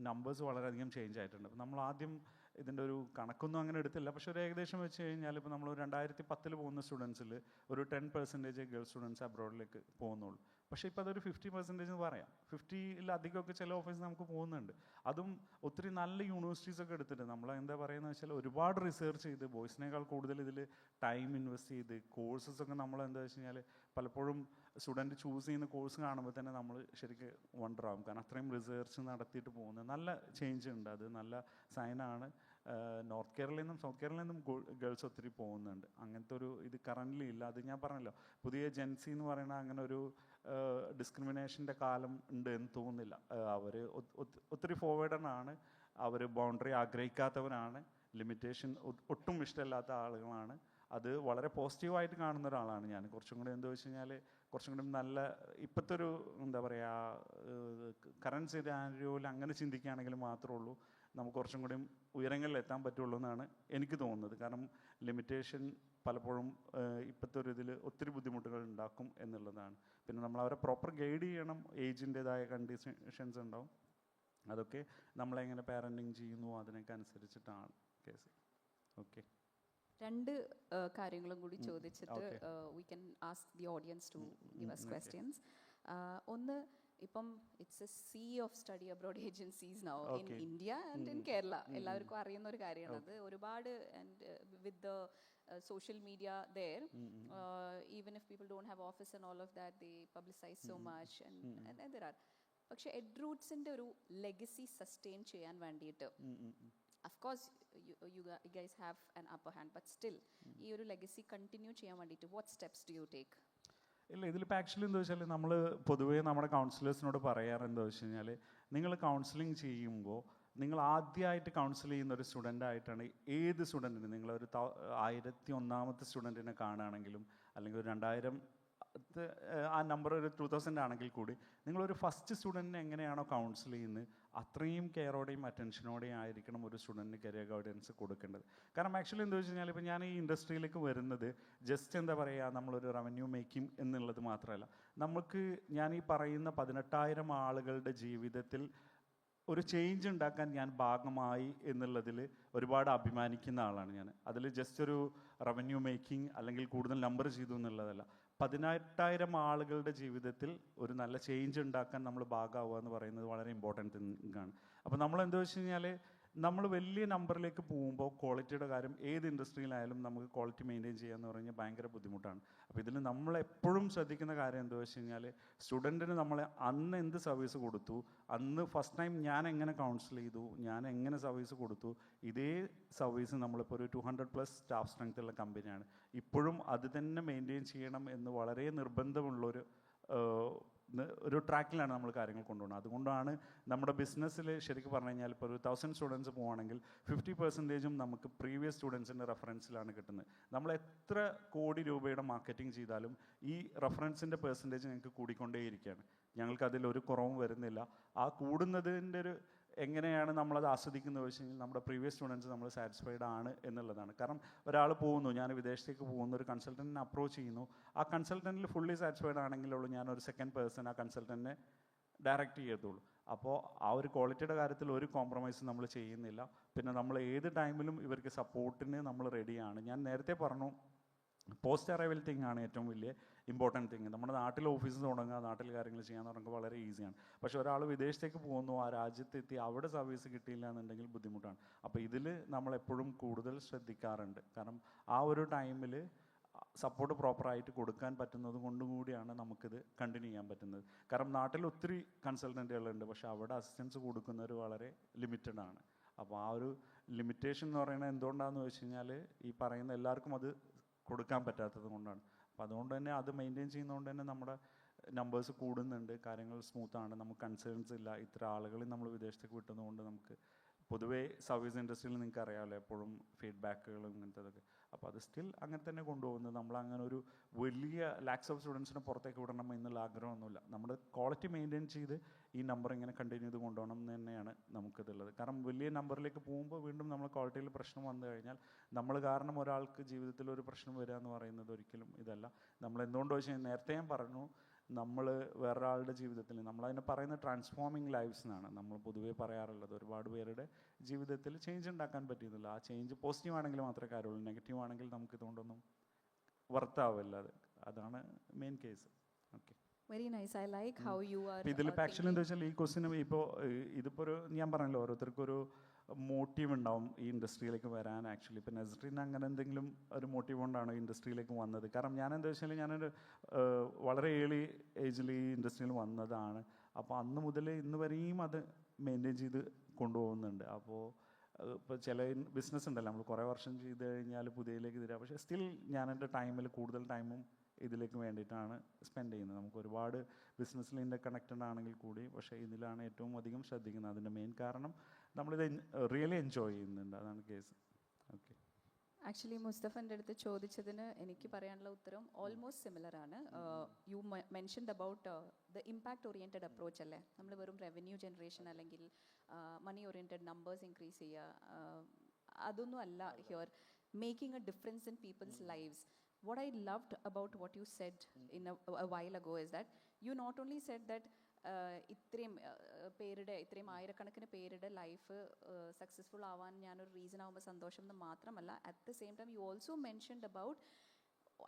നമ്പേഴ്സ് വളരെയധികം ചേഞ്ച് ആയിട്ടുണ്ട്. അപ്പോൾ നമ്മൾ ആദ്യം ഇതിൻ്റെ ഒരു കണക്കൊന്നും അങ്ങനെ എടുത്തില്ല, പക്ഷേ ഒരു ഏകദേശം വെച്ച് കഴിഞ്ഞാൽ ഇപ്പോൾ നമ്മൾ 2010 പോകുന്ന സ്റ്റുഡൻസിൽ ഒരു 10% ഗേൾസ് സ്റ്റുഡൻസ് അബ്രോഡിലേക്ക് പോകുന്നുള്ളൂ. പക്ഷേ ഇപ്പോൾ അതൊരു 50% എന്ന് പറയാം. 50-ലധികമൊക്കെ ചില ഓഫീസ് നമുക്ക് പോകുന്നുണ്ട്. അതും ഒത്തിരി നല്ല യൂണിവേഴ്സിറ്റീസൊക്കെ എടുത്തിട്ട് നമ്മൾ എന്താ പറയുന്നത് വെച്ചാൽ ഒരുപാട് റിസർച്ച് ചെയ്ത് ബോയ്സിനേക്കാൾ കൂടുതൽ ഇതിൽ ടൈം ഇൻവെസ്റ്റ് ചെയ്ത് കോഴ്സസൊക്കെ നമ്മൾ എന്താ വെച്ച് കഴിഞ്ഞാൽ പലപ്പോഴും സ്റ്റുഡൻറ്റ് ചൂസ് ചെയ്യുന്ന കോഴ്സ് കാണുമ്പോൾ തന്നെ നമ്മൾ ശരിക്കും വണ്ടറാകും. കാരണം അത്രയും റിസർച്ച് നടത്തിയിട്ട് പോകുന്നത് നല്ല ചേഞ്ച് ഉണ്ട്. അത് നല്ല സൈനാണ്. നോർത്ത് കേരളയിൽ നിന്നും സൗത്ത് കേരളയിൽ നിന്നും ഗേൾസ് ഒത്തിരി പോകുന്നുണ്ട്. അങ്ങനത്തെ ഒരു ഇത് കറൻ്റ്ലി ഇല്ല. അത് ഞാൻ പറഞ്ഞല്ലോ, പുതിയ ജെൻസി എന്ന് പറയുന്ന അങ്ങനെ ഒരു ഡിസ്ക്രിമിനേഷൻ്റെ കാലം ഉണ്ട് എന്ന് തോന്നുന്നില്ല. അവർ ഒത്തിരി ഫോർവേഡാണ്, അവർ ബൗണ്ടറി ആഗ്രഹിക്കാത്തവരാണ്, ലിമിറ്റേഷൻ ഒട്ടും ഇഷ്ടമില്ലാത്ത ആളുകളാണ്. അത് വളരെ പോസിറ്റീവായിട്ട് കാണുന്ന ഒരാളാണ് ഞാൻ. കുറച്ചും കൂടി എന്താ വെച്ച് കഴിഞ്ഞാൽ കുറച്ചും കൂടി നല്ല ഇപ്പോഴത്തെ ഒരു എന്താ പറയുക കറൻറ്റ് സിനാരിയോയിൽ അങ്ങനെ ചിന്തിക്കുകയാണെങ്കിൽ മാത്രമേ ഉള്ളൂ നമുക്ക് കുറച്ചും കൂടി ഉയരങ്ങളിൽ എത്താൻ പറ്റുള്ളൂ എന്നാണ് എനിക്ക് തോന്നുന്നത്. കാരണം ലിമിറ്റേഷൻ പലപ്പോഴും ഇപ്പോഴത്തെ ഒരു ഇതിൽ ഒത്തിരി ബുദ്ധിമുട്ടുകൾ ഉണ്ടാക്കും എന്നുള്ളതാണ്. പിന്നെ നമ്മൾ അവരെ പ്രോപ്പർ ഗൈഡ് ചെയ്യണം. ഏജിൻ്റേതായ കണ്ടീഷൻസ് ഉണ്ടാവും. അതൊക്കെ നമ്മളെങ്ങനെ പാരൻറ്റിങ് ചെയ്യുന്നു അതിനൊക്കെ അനുസരിച്ചിട്ടാണ് കേസ്. ഓക്കെ, രണ്ട് കാര്യങ്ങളും കൂടി ചോദിച്ചിട്ട് we can ask the audience to give us questions. ഒന്ന്, ഇപ്പം it's a sea of study abroad agencies now in India and in Kerala. എല്ലാവർക്കും അറിയുന്ന ഒരു കാര്യമാണ് അത്. ഒരുപാട് and with the social media there, even if people don't have office and all of that, they publicize so much and there are. പക്ഷെ എഡ്രൂട്ട്സിൻ്റെ ഒരു legacy sustain ചെയ്യാൻ വേണ്ടിയിട്ട് of course you guys have an upper hand, but still ഈ ഒരു legacy continue ചെയ്യാൻ വേണ്ടിയിട്ട് what steps do you take? ഇല്ല, ഇതിലിപ്പോൾ ആക്ച്വലി എന്താ വെച്ചാൽ നമ്മൾ പൊതുവേ നമ്മുടെ കൗൺസിലേഴ്സിനോട് പറയാറ് എന്താ വെച്ച് കഴിഞ്ഞാൽ, നിങ്ങൾ കൗൺസിലിംഗ് ചെയ്യുമ്പോൾ നിങ്ങൾ ആദ്യമായിട്ട് കൗൺസിൽ ചെയ്യുന്ന ഒരു സ്റ്റുഡൻ്റ് ആയിട്ടാണ് ഏത് സ്റ്റുഡൻറ്റിന്, നിങ്ങളൊരു 1001ാമത്തെ സ്റ്റുഡൻറ്റിനെ കാണുകയാണെങ്കിലും അല്ലെങ്കിൽ ഒരു 2000 ആ നമ്പർ ഒരു 2000 ആണെങ്കിൽ കൂടി നിങ്ങളൊരു ഫസ്റ്റ് സ്റ്റുഡൻറ്റിനെ എങ്ങനെയാണോ കൗൺസിൽ ചെയ്യുന്നത് അത്രയും കെയറോടെയും അറ്റൻഷനോടെയും ആയിരിക്കണം ഒരു സ്റ്റുഡൻറ്റിന് കരിയർ ഗൈഡൻസ് കൊടുക്കേണ്ടത്. കാരണം ആക്ച്വലി എന്താ വെച്ച് കഴിഞ്ഞാൽ ഇപ്പോൾ ഞാൻ ഈ ഇൻഡസ്ട്രിയിലേക്ക് വരുന്നത് ജസ്റ്റ് എന്താ പറയുക നമ്മളൊരു റവന്യൂ മേക്കിംഗ് എന്നുള്ളത് മാത്രമല്ല, നമുക്ക് ഞാൻ ഈ പറയുന്ന 18,000 ആളുകളുടെ ജീവിതത്തിൽ ഒരു ചേഞ്ച് ഉണ്ടാക്കാൻ ഞാൻ ഭാഗമായി എന്നുള്ളതിൽ ഒരുപാട് അഭിമാനിക്കുന്ന ആളാണ് ഞാൻ. അതിൽ ജസ്റ്റ് ഒരു റവന്യൂ മേക്കിംഗ് അല്ലെങ്കിൽ കൂടുതൽ നമ്പർ ചെയ്തു എന്നുള്ളതല്ല, 18,000 ആളുകളുടെ ജീവിതത്തിൽ ഒരു നല്ല ചേഞ്ച് ഉണ്ടാക്കാൻ നമ്മൾ ഭാഗമാവുക എന്ന് പറയുന്നത് വളരെ ഇമ്പോർട്ടൻറ്റ് തിങ്ങാണ്. അപ്പോൾ നമ്മൾ എന്താ വെച്ച് കഴിഞ്ഞാൽ നമ്മൾ വലിയ നമ്പറിലേക്ക് പോകുമ്പോൾ ക്വാളിറ്റിയുടെ കാര്യം ഏത് ഇൻഡസ്ട്രിയിലായാലും നമുക്ക് ക്വാളിറ്റി മെയിൻറ്റെയിൻ ചെയ്യുക എന്ന് പറഞ്ഞാൽ ഭയങ്കര ബുദ്ധിമുട്ടാണ്. അപ്പോൾ ഇതിൽ നമ്മൾ എപ്പോഴും ശ്രദ്ധിക്കുന്ന കാര്യം എന്താ വെച്ച് കഴിഞ്ഞാൽ സ്റ്റുഡൻറ്റിന് നമ്മൾ അന്ന് എന്ത് സർവീസ് കൊടുത്തു, അന്ന് ഫസ്റ്റ് ടൈം ഞാൻ എങ്ങനെ കൗൺസിൽ ചെയ്തു, ഞാൻ എങ്ങനെ സർവീസ് കൊടുത്തു, ഇതേ സർവീസ് നമ്മളിപ്പോൾ ഒരു 200+ സ്റ്റാഫ് സ്ട്രെങ്ത് ഉള്ള കമ്പനിയാണ്, ഇപ്പോഴും അത് തന്നെ മെയിൻറ്റെയിൻ ചെയ്യണം എന്ന് വളരെ നിർബന്ധമുള്ളൊരു ഒരു ട്രാക്കിലാണ് നമ്മൾ കാര്യങ്ങൾ കൊണ്ടുപോകുന്നത്. അതുകൊണ്ടാണ് നമ്മുടെ ബിസിനസ്സിൽ ശരിക്കും പറഞ്ഞു കഴിഞ്ഞാൽ ഇപ്പോൾ ഒരു 1000 സ്റ്റുഡൻസ് പോവുകയാണെങ്കിൽ 50% നമുക്ക് പ്രീവിയസ് സ്റ്റുഡൻസിൻ്റെ റെഫറൻസിലാണ് കിട്ടുന്നത്. നമ്മൾ എത്ര കോടി രൂപയുടെ മാർക്കറ്റിംഗ് ചെയ്താലും ഈ റെഫറൻസിൻ്റെ പെർസെൻറ്റേജ് ഞങ്ങൾക്ക് കൂടിക്കൊണ്ടേയിരിക്കുകയാണ്. ഞങ്ങൾക്കതിലൊരു കുറവും വരുന്നില്ല. ആ കൂടുന്നതിൻ്റെ ഒരു എങ്ങനെയാണ് നമ്മളത് ആസ്വദിക്കുന്നത് വെച്ച് കഴിഞ്ഞാൽ നമ്മുടെ പ്രീവിയസ് സ്റ്റുഡൻസ് നമ്മൾ സാറ്റിസ്ഫൈഡ് ആണ് എന്നുള്ളതാണ്. കാരണം ഒരാൾ പോകുന്നു, ഞാൻ വിദേശത്തേക്ക് പോകുന്നു, ഒരു കൺസൾട്ടൻറ്റിനെ അപ്രോച്ച് ചെയ്യുന്നു, ആ കൺസൾട്ടൻറ്റിൽ ഫുള്ളി സാറ്റിസ്ഫൈഡ് ആണെങ്കിലുള്ളൂ ഞാനൊരു സെക്കൻഡ് പേഴ്സൺ ആ കൺസൾട്ടൻറ്റിനെ ഡയറക്റ്റ് ചെയ്യത്തുള്ളൂ. അപ്പോൾ ആ ഒരു ക്വാളിറ്റിയുടെ കാര്യത്തിൽ ഒരു കോംപ്രമൈസും നമ്മൾ ചെയ്യുന്നില്ല. പിന്നെ നമ്മൾ ഏത് ടൈമിലും ഇവർക്ക് സപ്പോർട്ടിന് നമ്മൾ റെഡിയാണ്. ഞാൻ നേരത്തെ പറഞ്ഞു പോസ്റ്റ് അറൈവൽ തിങ് ആണ് ഏറ്റവും വലിയ ഇമ്പോർട്ടൻറ്റ് തിങ്. നമ്മുടെ നാട്ടിൽ ഓഫീസ് തുടങ്ങുക, നാട്ടിൽ കാര്യങ്ങൾ ചെയ്യാൻ തുടങ്ങുക വളരെ ഈസിയാണ്. പക്ഷേ ഒരാൾ വിദേശത്തേക്ക് പോകുന്നു, ആ രാജ്യത്തെത്തി അവിടെ സർവീസ് കിട്ടിയില്ല എന്നുണ്ടെങ്കിൽ ബുദ്ധിമുട്ടാണ്. അപ്പോൾ ഇതിൽ നമ്മളെപ്പോഴും കൂടുതൽ ശ്രദ്ധിക്കാറുണ്ട്. കാരണം ആ ഒരു ടൈമിൽ സപ്പോർട്ട് പ്രോപ്പറായിട്ട് കൊടുക്കാൻ പറ്റുന്നത് കൊണ്ടും കൂടിയാണ് നമുക്കിത് കണ്ടിന്യൂ ചെയ്യാൻ പറ്റുന്നത്. കാരണം നാട്ടിൽ ഒത്തിരി കൺസൾട്ടൻറ്റുകളുണ്ട്, പക്ഷേ അവിടെ അസിസ്റ്റൻസ് കൊടുക്കുന്നവർ വളരെ ലിമിറ്റഡ് ആണ്. അപ്പോൾ ആ ഒരു ലിമിറ്റേഷൻ എന്ന് പറയുന്നത് എന്തുകൊണ്ടാണെന്ന് വെച്ച് കഴിഞ്ഞാൽ ഈ പറയുന്ന എല്ലാവർക്കും അത് കൊടുക്കാൻ പറ്റാത്തത് കൊണ്ടാണ്. അപ്പോൾ അതുകൊണ്ട് തന്നെ അത് മെയിൻറ്റെയിൻ ചെയ്യുന്നതുകൊണ്ട് തന്നെ നമ്മുടെ നമ്പേഴ്സ് കൂടുന്നുണ്ട്, കാര്യങ്ങൾ സ്മൂത്താണ്, നമുക്ക് കൺസേൺസ് ഇല്ല. ഇത്ര ആളുകളെ നമ്മൾ വിദേശത്തേക്ക് വിട്ടുന്നതുകൊണ്ട് നമുക്ക് പൊതുവേ സർവീസ് ഇൻഡസ്ട്രിയിൽ നിങ്ങൾക്ക് അറിയാമല്ലോ എപ്പോഴും ഫീഡ്ബാക്കുകളും ഇങ്ങനത്തതൊക്കെ. അപ്പോൾ അത് സ്റ്റിൽ അങ്ങനെ തന്നെ കൊണ്ടുപോകുന്നത്. നമ്മളങ്ങനെ ഒരു വലിയ ലാക്സ് ഓഫ് സ്റ്റുഡൻസിനെ പുറത്തേക്ക് വിടണം എന്നുള്ള ആഗ്രഹമൊന്നുമില്ല. നമ്മുടെ ക്വാളിറ്റി മെയിൻറ്റെയിൻ ചെയ്ത് ഈ നമ്പർ ഇങ്ങനെ കണ്ടിന്യൂ ചെയ്ത് കൊണ്ടുപോകണം എന്ന് തന്നെയാണ് നമുക്കിതുള്ളത്. കാരണം വലിയ നമ്പറിലേക്ക് പോകുമ്പോൾ വീണ്ടും നമ്മൾ ക്വാളിറ്റിയിൽ പ്രശ്നം വന്നു കഴിഞ്ഞാൽ നമ്മൾ കാരണം ഒരാൾക്ക് ജീവിതത്തിൽ ഒരു പ്രശ്നം വരിക എന്ന് പറയുന്നത് ഒരിക്കലും ഇതല്ല. നമ്മൾ എന്തുകൊണ്ട് വെച്ചാൽ നേരത്തെ ഞാൻ പറഞ്ഞു, നമ്മൾ വേറൊരാളുടെ ജീവിതത്തിൽ നമ്മളതിനെ പറയുന്ന ട്രാൻസ്ഫോമിങ് ലൈഫ്സ് എന്നാണ് നമ്മൾ പൊതുവേ പറയാറുള്ളത്. ഒരുപാട് പേരുടെ ജീവിതത്തിൽ ചേഞ്ച് ഉണ്ടാക്കാൻ പറ്റിയിരുന്നില്ല. ആ ചേഞ്ച് പോസിറ്റീവ് ആണെങ്കിൽ മാത്രമേ കാര്യമുള്ളൂ, നെഗറ്റീവ് ആണെങ്കിൽ നമുക്ക് ഇതുകൊണ്ടൊന്നും വർത്താവില്ല. അതാണ് main case. Okay, very nice. I like how you are. ഇതിലിപ്പോൾ ആക്ച്വലി എന്താ വെച്ചാൽ ഈ ക്വസ്റ്റിന് ഇപ്പോൾ ഇതിപ്പോൾ ഒരു ഞാൻ പറഞ്ഞല്ലോ ഓരോരുത്തർക്കൊരു മോട്ടീവ് ഉണ്ടാവും ഈ ഇൻഡസ്ട്രിയിലേക്ക് വരാൻ. ആക്ച്വലി ഇപ്പോൾ നസ്രീന് അങ്ങനെ എന്തെങ്കിലും ഒരു മോട്ടീവ് കൊണ്ടാണ് ഇൻഡസ്ട്രിയിലേക്ക് വന്നത്. കാരണം ഞാൻ എന്താ വെച്ചാൽ ഞാനൊരു വളരെ ഏർലി ഏജിൽ ഈ ഇൻഡസ്ട്രിയിൽ വന്നതാണ്. അപ്പോൾ അന്ന് മുതൽ ഇന്ന് വരെയും അത് മെയിൻറ്റെയിൻ ചെയ്ത് കൊണ്ടുപോകുന്നുണ്ട്. അപ്പോൾ ഇപ്പോൾ ചില ബിസിനസ് ഉണ്ടല്ലോ, നമ്മൾ കുറേ വർഷം ചെയ്ത് കഴിഞ്ഞാൽ പുതിയതിലേക്ക് തരാം. പക്ഷേ സ്റ്റിൽ ഞാൻ എൻ്റെ ടൈമിൽ കൂടുതൽ ടൈമും ഇതിലേക്ക് വേണ്ടിയിട്ടാണ് സ്പെൻഡ് ചെയ്യുന്നത്. നമുക്ക് ഒരുപാട് ബിസിനസ്സിൽ ഇൻ്റർ കണക്റ്റഡ് ആണെങ്കിൽ കൂടി, പക്ഷേ ഇതിലാണ് ഏറ്റവും അധികം ശ്രദ്ധിക്കുന്നത്. അതിൻ്റെ മെയിൻ കാരണം നമ്മളിത് റിയലി എൻജോയ് ചെയ്യുന്നുണ്ട്, അതാണ് കേസ്. ഓക്കെ. ആക്ച്വലി മുസ്തഫൻ്റെ അടുത്ത് ചോദിച്ചതിന് എനിക്ക് പറയാനുള്ള ഉത്തരം ഓൾമോസ്റ്റ് സിമിലർ ആണ്. You mentioned about the impact oriented approach അല്ലേ. നമ്മൾ വെറും റവന്യൂ ജനറേഷൻ അല്ലെങ്കിൽ മണി ഓറിയൻറ്റഡ് നമ്പേഴ്സ് ഇൻക്രീസ് ചെയ്യുക, അതൊന്നും അല്ല here. Making a difference in people's lives. What I loved about what you said a while ago is that you not only said that ഇത്രയും പേരുടെ, ഇത്രയും ആയിരക്കണക്കിന് പേരുടെ ലൈഫ് സക്സസ്ഫുൾ ആവാൻ ഞാനൊരു റീസൺ ആകുമ്പോൾ സന്തോഷം എന്ന് മാത്രമല്ല, at the same time you also mentioned about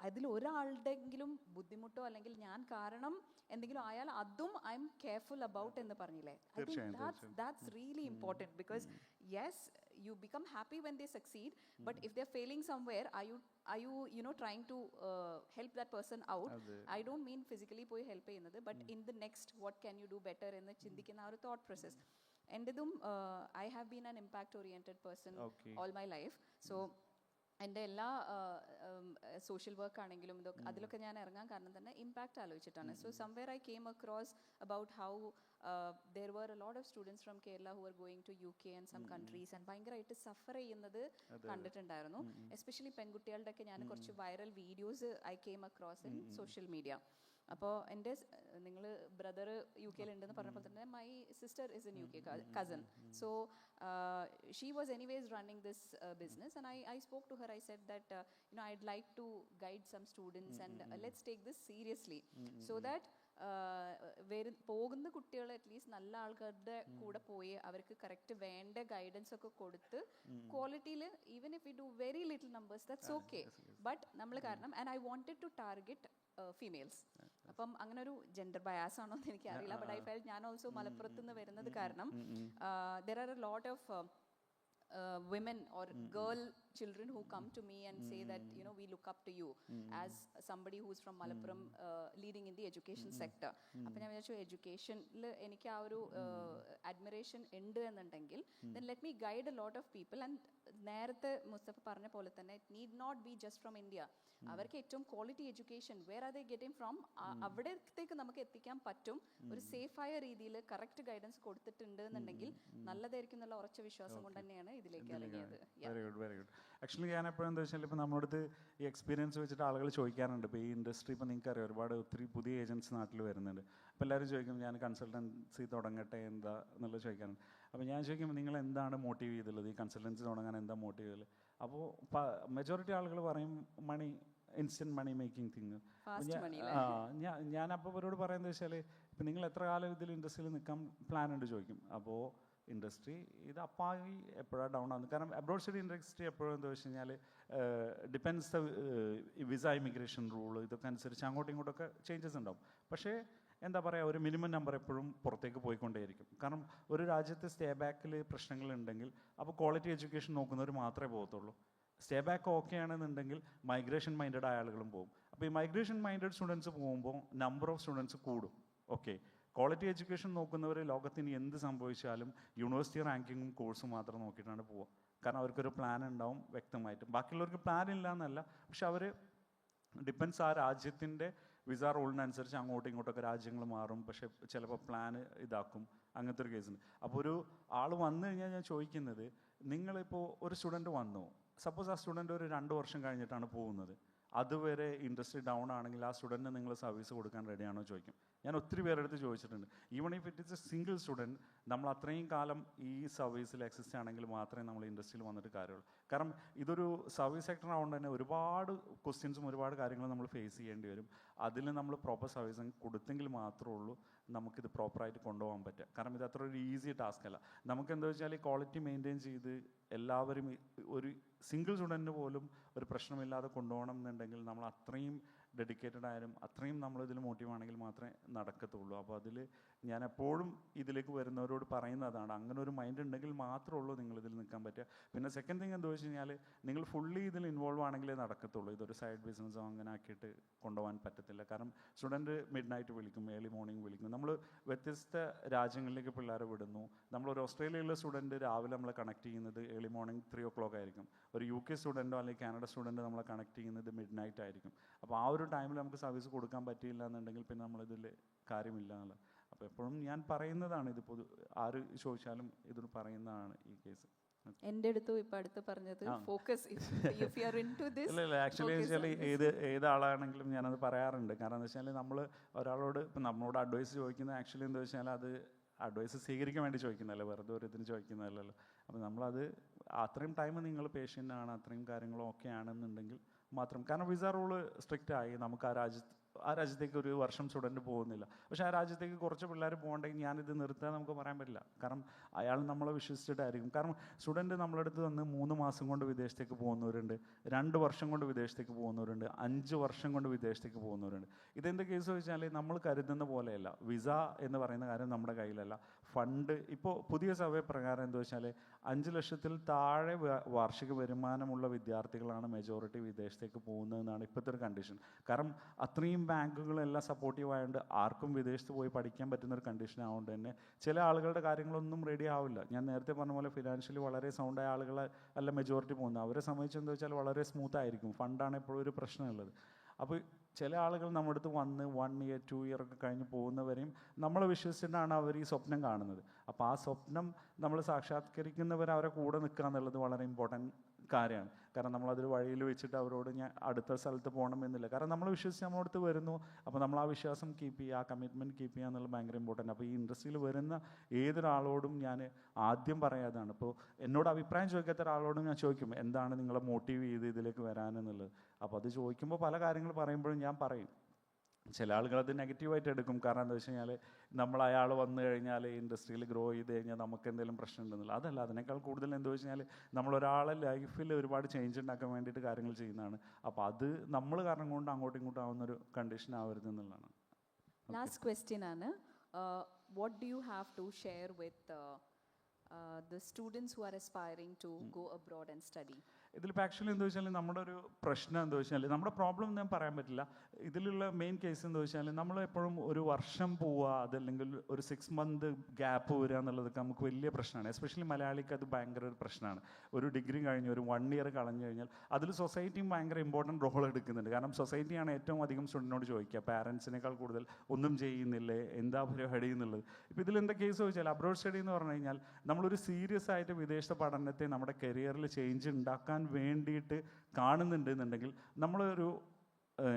അതിൽ ഒരാളുടെങ്കിലും ബുദ്ധിമുട്ടോ അല്ലെങ്കിൽ ഞാൻ കാരണം എന്തെങ്കിലും ആയാൽ അതും ഐ എം കെയർഫുൾ അബൌട്ട് എന്ന് പറഞ്ഞില്ലേ. I think that's really important because yes, you become happy when they succeed, but if they're failing somewhere, are you know trying to help that person out? I don't mean physically പോയി help ചെയ്യുന്നത്, but in the next what can you do better എന്ന് ചിന്തിക്കുന്ന ആ ഒരു thought process. എൻ്റെതും I have been an impact oriented person all my life. So എൻ്റെ എല്ലാ social work ആണെങ്കിലും ഇതൊക്കെ അതിലൊക്കെ ഞാൻ ഇറങ്ങാൻ കാരണം തന്നെ ഇമ്പാക്റ്റ് ആലോചിച്ചിട്ടാണ്. So somewhere I came across about how there were a lot of students from Kerala who are going to UK and some countries and ഭയങ്കരമായിട്ട് സഫർ ചെയ്യുന്നത് കണ്ടിട്ടുണ്ടായിരുന്നു. എസ്പെഷ്യലി പെൺകുട്ടികളുടെയൊക്കെ ഞാൻ കുറച്ച് viral videos I came across in social media. അപ്പോൾ എൻ്റെ നിങ്ങൾ brother UK ഉണ്ടെന്ന് പറഞ്ഞപ്പോൾ തന്നെ my sister is in UK, cousin. So she was anyways running this business and I spoke to her. I said that you know I'd like to guide some students and let's take this seriously so that പോകുന്ന കുട്ടികൾ at least നല്ല ആൾക്കാരുടെ കൂടെ പോയി അവർക്ക് correct വേണ്ട guidance ഒക്കെ കൊടുത്ത് ക്വാളിറ്റിയിൽ even if we do very little numbers that's okay. But നമ്മൾ കാരണം and I wanted to target females. അപ്പം അങ്ങനെ ഒരു ജെൻഡർ ബയാസ് ആണോ എന്ന് എനിക്ക് അറിയില്ല. ബട്ട് ഐ ഫെൽറ്റ് ഞാൻ ഓൾസോ മലപ്പുറത്ത് നിന്ന് വരുന്നത് കാരണം there are a lot of women or girl children who come to me and say that you know we look up to you as somebody who's from Malappuram leading in the education sector. അപ്പോൾ ഞാൻ വിചാരിച്ചു എഡ്യൂക്കേഷനിൽ എനിക്ക് ആ ഒരു admiration ഉണ്ട് എന്നുണ്ടെങ്കിൽ then let me guide a lot of people. And നേരത്തെ മുസ്തഫ പറഞ്ഞ പോലെ തന്നെ it need not be just from India. അവർക്ക് ഏറ്റവും quality education where are they getting from അവിടത്തേക്ക് നമുക്ക് എത്തിക്കാൻ പറ്റും. ഒരു സേഫായ രീതിയിൽ കറക്റ്റ് ഗൈഡൻസ് കൊടുത്തിട്ടുണ്ട് എന്നുണ്ടെങ്കിൽ നല്ലതായിരിക്കും എന്നുള്ള ഉറച്ച വിശ്വാസം കൊണ്ട് തന്നെയാണ് ഇതിലേക്ക് ഇറങ്ങിയത്. Very good, very good. Actually ഞാൻ എപ്പോഴും എന്താ വെച്ചാൽ ഇപ്പോൾ നമ്മുടെ അടുത്ത് ഈ എക്സ്പീരിയൻസ് വെച്ചിട്ട് ആളുകൾ ചോദിക്കാറുണ്ട്. ഇപ്പോൾ ഈ ഇൻഡസ്ട്രി ഇപ്പോൾ നിങ്ങൾക്കറിയാം ഒരുപാട് ഒത്തിരി പുതിയ ഏജൻസ് നാട്ടിൽ വരുന്നുണ്ട്. അപ്പോൾ എല്ലാവരും ചോദിക്കും ഞാൻ കൺസൾട്ടൻസി തുടങ്ങട്ടെ എന്താ എന്നുള്ളത് ചോദിക്കാറുണ്ട്. അപ്പോൾ ഞാൻ ചോദിക്കുമ്പോൾ നിങ്ങൾ എന്താണ് മോട്ടീവ് ചെയ്തുള്ളത്, ഈ കൺസൾട്ടൻസി തുടങ്ങാൻ എന്താ മോട്ടീവ് ചെയ്തത്? അപ്പോൾ മെജോറിറ്റി ആളുകൾ പറയും മണി, ഇൻസ്റ്റൻറ്റ് മണി മേക്കിംഗ് തിങ്. ഞാനപ്പോൾ അവരോട് പറയുന്നത് വെച്ചാൽ ഇപ്പം നിങ്ങൾ എത്ര കാലം ഇതിൽ ഇൻഡസ്ട്രിയിൽ നിൽക്കാൻ പ്ലാൻ ഉണ്ട് ചോദിക്കും. അപ്പോൾ ഇൻഡസ്ട്രി ഇത് അപ്പായി എപ്പോഴാണ് ഡൗൺ ആകുന്നത്. കാരണം അബ്രോഡ് സ്റ്റഡി ഇൻഡസ്ട്രി എപ്പോഴും എന്താ വെച്ച് കഴിഞ്ഞാൽ depends the visa immigration rule ഇതൊക്കെ അനുസരിച്ച് അങ്ങോട്ടും ഇങ്ങോട്ടൊക്കെ ചേഞ്ചസ് ഉണ്ടാവും. പക്ഷേ എന്താ പറയുക, ഒരു മിനിമം നമ്പർ എപ്പോഴും പുറത്തേക്ക് പോയിക്കൊണ്ടേയിരിക്കും. കാരണം ഒരു രാജ്യത്ത് സ്റ്റേ ബാക്കിൽ പ്രശ്നങ്ങളുണ്ടെങ്കിൽ അപ്പോൾ ക്വാളിറ്റി എഡ്യൂക്കേഷൻ നോക്കുന്നവർ മാത്രമേ പോകത്തുള്ളൂ. സ്റ്റേ ബാക്ക് ഓക്കെ ആണെന്നുണ്ടെങ്കിൽ മൈഗ്രേഷൻ മൈൻഡഡ് ആയ ആളുകളും പോകും. അപ്പോൾ ഈ മൈഗ്രേഷൻ മൈൻഡഡ് സ്റ്റുഡൻസ് പോകുമ്പോൾ നമ്പർ ഓഫ് സ്റ്റുഡൻസ് കൂടും. ഓക്കെ, ക്വാളിറ്റി എഡ്യൂക്കേഷൻ നോക്കുന്നവർ ലോകത്തിന് എന്ത് സംഭവിച്ചാലും യൂണിവേഴ്സിറ്റി റാങ്കിങ്ങും കോഴ്സും മാത്രം നോക്കിയിട്ടാണ് പോവുക. കാരണം അവർക്കൊരു പ്ലാൻ ഉണ്ടാവും വ്യക്തമായിട്ടും. ബാക്കിയുള്ളവർക്ക് പ്ലാൻ ഇല്ല എന്നല്ല, പക്ഷെ അവർ ഡിപ്പെൻസ് ആ രാജ്യത്തിൻ്റെ വിസ റൂളിനനുസരിച്ച് അങ്ങോട്ടും ഇങ്ങോട്ടൊക്കെ രാജ്യങ്ങൾ മാറും. പക്ഷേ ചിലപ്പോൾ പ്ലാൻ ഇതാക്കും. അങ്ങനത്തെ ഒരു കേസുണ്ട്. അപ്പോൾ ഒരു ആൾ വന്നു കഴിഞ്ഞാൽ ഞാൻ ചോദിക്കുന്നത്, നിങ്ങളിപ്പോൾ ഒരു സ്റ്റുഡൻറ്റ് വന്നു, സപ്പോസ് ആ സ്റ്റുഡൻറ്റ് ഒരു 2 വർഷം കഴിഞ്ഞിട്ടാണ് പോകുന്നത്, അതുവരെ ഇൻഡസ്ട്രി ഡൗൺ ആണെങ്കിൽ ആ സ്റ്റുഡൻറ്റിന് നിങ്ങൾ സർവീസ് കൊടുക്കാൻ റെഡിയാണോ ചോദിക്കും. ഞാൻ ഒത്തിരി പേരുടെ അടുത്ത് ചോദിച്ചിട്ടുണ്ട്. Even if it is A single student, നമ്മൾ അത്രയും കാലം ഈ സർവീസിൽ എക്സിസ്റ്റ് ആണെങ്കിൽ മാത്രമേ നമ്മൾ ഇൻഡസ്ട്രിയിൽ വന്നിട്ട് കാര്യമുള്ളൂ. കാരണം ഇതൊരു സർവീസ് സെക്ടർ ആയതുകൊണ്ട് തന്നെ ഒരുപാട് ക്വസ്റ്റ്യൻസും ഒരുപാട് കാര്യങ്ങളും നമ്മൾ ഫേസ് ചെയ്യേണ്ടി വരും. അതിൽ നമ്മൾ പ്രോപ്പർ സർവീസ് കൊടുത്തെങ്കിൽ മാത്രമേ ഉള്ളൂ നമുക്കിത് പ്രോപ്പറായിട്ട് കൊണ്ടുപോകാൻ പറ്റുക. കാരണം ഇത് അത്ര ഒരു ഈസി ടാസ്ക് അല്ല. നമുക്ക് എന്താ വെച്ചാൽ ഈ ക്വാളിറ്റി മെയിൻറ്റെയിൻ ചെയ്ത് എല്ലാവരും ഒരു സിംഗിൾ സ്റ്റുഡൻറ്റിന് പോലും ഒരു പ്രശ്നമില്ലാതെ കൊണ്ടുപോകണം എന്നുണ്ടെങ്കിൽ നമ്മൾ അത്രയും ഡെഡിക്കേറ്റഡ് ആയാലും അത്രയും നമ്മളിതിൽ മോട്ടീവാണെങ്കിൽ മാത്രമേ നടക്കത്തുള്ളൂ. അപ്പോൾ അതിൽ ഞാൻ എപ്പോഴും ഇതിലേക്ക് വരുന്നവരോട് പറയുന്നതാണ്, അങ്ങനെ ഒരു മൈൻഡ് ഉണ്ടെങ്കിൽ മാത്രമേ ഉള്ളൂ നിങ്ങളിതിൽ നിൽക്കാൻ പറ്റുക. പിന്നെ സെക്കൻഡ് തിങ് എന്താ വെച്ച് കഴിഞ്ഞാൽ, നിങ്ങൾ ഫുള്ളി ഇതിൽ ഇൻവോൾവ് ആണെങ്കിലേ നടക്കത്തുള്ളൂ. ഇതൊരു സൈഡ് ബിസിനസ്സോ അങ്ങനെ ആക്കിയിട്ട് കൊണ്ടുപോകാൻ പറ്റത്തില്ല. കാരണം സ്റ്റുഡൻറ്റ് മിഡ് നൈറ്റ് വിളിക്കും, ഏർലി മോർണിംഗ് വിളിക്കും. നമ്മൾ വ്യത്യസ്ത രാജ്യങ്ങളിലേക്ക് പിള്ളേരെ വിടുന്നു. നമ്മളൊരു ഓസ്ട്രേലിയയിലെ സ്റ്റുഡൻറ്റ് രാവിലെ നമ്മളെ കണക്ട് ചെയ്യുന്നത് ഏർലി മോർണിംഗ് 3 o'clock ആയിരിക്കും. ഒരു UK സ്റ്റുഡൻറ്റോ അല്ലെങ്കിൽ കാനഡ സ്റ്റുഡൻറ്റ് നമ്മളെ കണക്ട് ചെയ്യുന്നത് മിഡ് നൈറ്റ് ആയിരിക്കും. അപ്പോൾ ആ ഒരു ടൈമിൽ നമുക്ക് സർവീസ് കൊടുക്കാൻ പറ്റിയില്ല എന്നുണ്ടെങ്കിൽ പിന്നെ നമ്മളിതിൽ കാര്യമില്ല എന്നുള്ളത്. അപ്പോൾ എപ്പോഴും ഞാൻ പറയുന്നതാണ്, ഇത് ആര് ചോദിച്ചാലും ഇതിന് പറയുന്നതാണ് ഈ കേസ്. എൻ്റെ അടുത്തും ഇപ്പം അടുത്ത് പറഞ്ഞത് focus if you are into this. ഇല്ല ആക്ച്വലി വെച്ചാൽ ഏത് ആളാണെങ്കിലും ഞാനത് പറയാറുണ്ട്. കാരണം എന്താ വെച്ചാൽ നമ്മൾ ഒരാളോട് ഇപ്പം നമ്മളോട് അഡ്വൈസ് ചോദിക്കുന്നത് ആക്ച്വലി എന്താ വെച്ചാൽ അത് അഡ്വൈസ് സ്വീകരിക്കാൻ വേണ്ടി ചോദിക്കുന്നതല്ല, വെറുതെ ഒരു ഇതിന് ചോദിക്കുന്നതല്ലല്ലോ. അപ്പോൾ നമ്മളത് അത്രയും ടൈം നിങ്ങൾ പേഷ്യൻ്റ് ആണ്, അത്രയും കാര്യങ്ങളും ഒക്കെ ആണെന്നുണ്ടെങ്കിൽ മാത്രം. കാരണം വിസ റൂള് സ്ട്രിക്റ്റ് ആയി, നമുക്ക് ആ രാജ്യത്തേക്ക് ഒരു വർഷം സ്റ്റുഡൻറ്റ് പോകുന്നില്ല. പക്ഷേ ആ രാജ്യത്തേക്ക് കുറച്ച് പിള്ളേർ പോകണ്ടെങ്കിൽ ഞാനിത് നിർത്താൻ നമുക്ക് പറയാൻ പറ്റില്ല. കാരണം അയാൾ നമ്മളെ വിശ്വസിച്ചിട്ടായിരിക്കും. കാരണം സ്റ്റുഡൻറ്റ് നമ്മളടുത്ത് വന്ന് 3 മാസം കൊണ്ട് വിദേശത്തേക്ക് പോകുന്നവരുണ്ട്, 2 വർഷം കൊണ്ട് വിദേശത്തേക്ക് പോകുന്നവരുണ്ട്, 5 വർഷം കൊണ്ട് വിദേശത്തേക്ക് പോകുന്നവരുണ്ട്. ഇതെന്ത് കേസ് വെച്ചാൽ നമ്മൾ കരുതുന്ന പോലെയല്ല. വിസ എന്ന് പറയുന്ന കാര്യം നമ്മുടെ കയ്യിലല്ല. ഫണ്ട് ഇപ്പോൾ പുതിയ സർവേ പ്രകാരം എന്താ വെച്ചാൽ 5 ലക്ഷത്തിൽ താഴെ വാർഷിക വരുമാനമുള്ള വിദ്യാർത്ഥികളാണ് മെജോറിറ്റി വിദേശത്തേക്ക് പോകുന്നതെന്നാണ് ഇപ്പോഴത്തെ ഒരു കണ്ടീഷൻ. കാരണം അത്രയും ബാങ്കുകളെല്ലാം സപ്പോർട്ടീവ് ആയതുകൊണ്ട് ആർക്കും വിദേശത്ത് പോയി പഠിക്കാൻ പറ്റുന്ന ഒരു കണ്ടീഷൻ ആയതുകൊണ്ട് തന്നെ ചില ആളുകളുടെ കാര്യങ്ങളൊന്നും റെഡി ആവില്ല. ഞാൻ നേരത്തെ പറഞ്ഞ പോലെ ഫിനാൻഷ്യലി വളരെ സൗണ്ടായ ആളുകൾ അല്ല മെജോറിറ്റി പോകുന്നത്. അവരെ സംബന്ധിച്ച് എന്താ വെച്ചാൽ വളരെ സ്മൂത്ത് ആയിരിക്കും. ഫണ്ടാണ് എപ്പോഴും ഒരു പ്രശ്നമുള്ളത്. അപ്പോൾ ചില ആളുകൾ നമ്മുടെ അടുത്ത് വന്ന് 1 year 2 year ഒക്കെ കഴിഞ്ഞ് പോകുന്നവരെയും നമ്മളെ വിശ്വസിച്ചിട്ടാണ് അവർ ഈ സ്വപ്നം കാണുന്നത്. അപ്പോൾ ആ സ്വപ്നം നമ്മൾ സാക്ഷാത്കരിക്കുന്നവർ അവരെ കൂടെ നിൽക്കുക എന്നുള്ളത് വളരെ ഇമ്പോർട്ടൻറ്റ് കാര്യമാണ്. കാരണം നമ്മളതൊരു വഴിയിൽ വെച്ചിട്ട് അവരോട് ഞാൻ അടുത്ത സ്ഥലത്ത് പോകണമെന്നില്ല. കാരണം നമ്മൾ വിശ്വസിച്ച് നമ്മളടുത്ത് വരുന്നു. അപ്പോൾ നമ്മൾ ആ വിശ്വാസം കീപ്പ് ചെയ്യുക, ആ കമ്മിറ്റ്മെൻറ്റ് കീപ്പ് ചെയ്യുക എന്നുള്ളത് ഭയങ്കര ഇമ്പോർട്ടൻ്റ്. അപ്പോൾ ഈ ഇൻഡസ്ട്രിയിൽ വരുന്ന ഏതൊരാളോടും ഞാൻ ആദ്യം പറയാതാണ്, ഇപ്പോൾ എന്നോട് അഭിപ്രായം ചോദിക്കാത്ത ഒരാളോടും ഞാൻ ചോദിക്കും എന്താണ് നിങ്ങളെ മോട്ടീവ് ചെയ്ത് ഇതിലേക്ക് വരാനെന്നുള്ളത്. അപ്പോൾ അത് ചോദിക്കുമ്പോൾ പല കാര്യങ്ങൾ പറയുമ്പോഴും ഞാൻ പറയും. ചില ആളുകൾ അത് നെഗറ്റീവായിട്ട് എടുക്കും. കാരണം എന്താ വെച്ച് കഴിഞ്ഞാൽ നമ്മൾ അയാൾ വന്നു കഴിഞ്ഞാൽ ഇൻഡസ്ട്രിയിൽ ഗ്രോ ചെയ്ത് കഴിഞ്ഞാൽ നമുക്ക് എന്തെങ്കിലും പ്രശ്നം ഉണ്ടെന്നില്ല. അതല്ല, അതിനേക്കാൾ കൂടുതൽ എന്താ വെച്ച് കഴിഞ്ഞാൽ നമ്മളൊരാളെ ലൈഫിൽ ഒരുപാട് ചേഞ്ച് ഉണ്ടാക്കാൻ വേണ്ടിയിട്ട് കാര്യങ്ങൾ ചെയ്യുന്നതാണ്. അപ്പോൾ അത് നമ്മൾ കാരണം കൊണ്ട് അങ്ങോട്ടും ഇങ്ങോട്ടും ആവുന്നൊരു കണ്ടീഷൻ ആവരുത് എന്നുള്ളതാണ്. ലാസ്റ്റ് ക്വസ്റ്റ്യൻ ആണ്, what do you have to share with the students who are aspiring to go abroad and study? ഇതിലിപ്പോൾ ആക്ച്വലി എന്താ വെച്ചാൽ നമ്മുടെ ഒരു പ്രശ്നം എന്താ വെച്ചാൽ, നമ്മുടെ പ്രോബ്ലം ഞാൻ പറയാൻ പറ്റില്ല. ഇതിലുള്ള മെയിൻ കേസ് എന്താ വെച്ചാൽ നമ്മൾ എപ്പോഴും ഒരു വർഷം പോവുക, അതല്ലെങ്കിൽ ഒരു 6 month ഗ്യാപ്പ് വരിക എന്നുള്ളതൊക്കെ നമുക്ക് വലിയ പ്രശ്നമാണ്. എസ്പെഷ്യലി മലയാളിക്ക് അത് ഭയങ്കര ഒരു പ്രശ്നമാണ്. ഒരു ഡിഗ്രി കഴിഞ്ഞ് ഒരു 1 year കളഞ്ഞു കഴിഞ്ഞാൽ അതിൽ സൊസൈറ്റിയും ഭയങ്കര ഇമ്പോർട്ടൻറ്റ് റോൾ എടുക്കുന്നുണ്ട്. കാരണം സൊസൈറ്റിയാണ് ഏറ്റവും അധികം സ്റ്റുഡൻറ്റിനോട് ചോദിക്കുക, പാരൻസിനേക്കാൾ കൂടുതൽ ഒന്നും ചെയ്യുന്നില്ലേ, എന്താ പരിപാടി എന്നുള്ളത്. ഇപ്പോൾ ഇതിലെന്താ കേസ് ചോദിച്ചാൽ, അബ്രോഡ് സ്റ്റഡി എന്ന് പറഞ്ഞു കഴിഞ്ഞാൽ നമ്മളൊരു സീരിയസ് ആയിട്ട് വിദേശ പഠനത്തെ നമ്മുടെ കരിയറിൽ ചേഞ്ച് ഉണ്ടാക്കാൻ വേണ്ടിയിട്ട് കാണുന്നുണ്ട് എന്നുണ്ടെങ്കിൽ നമ്മളൊരു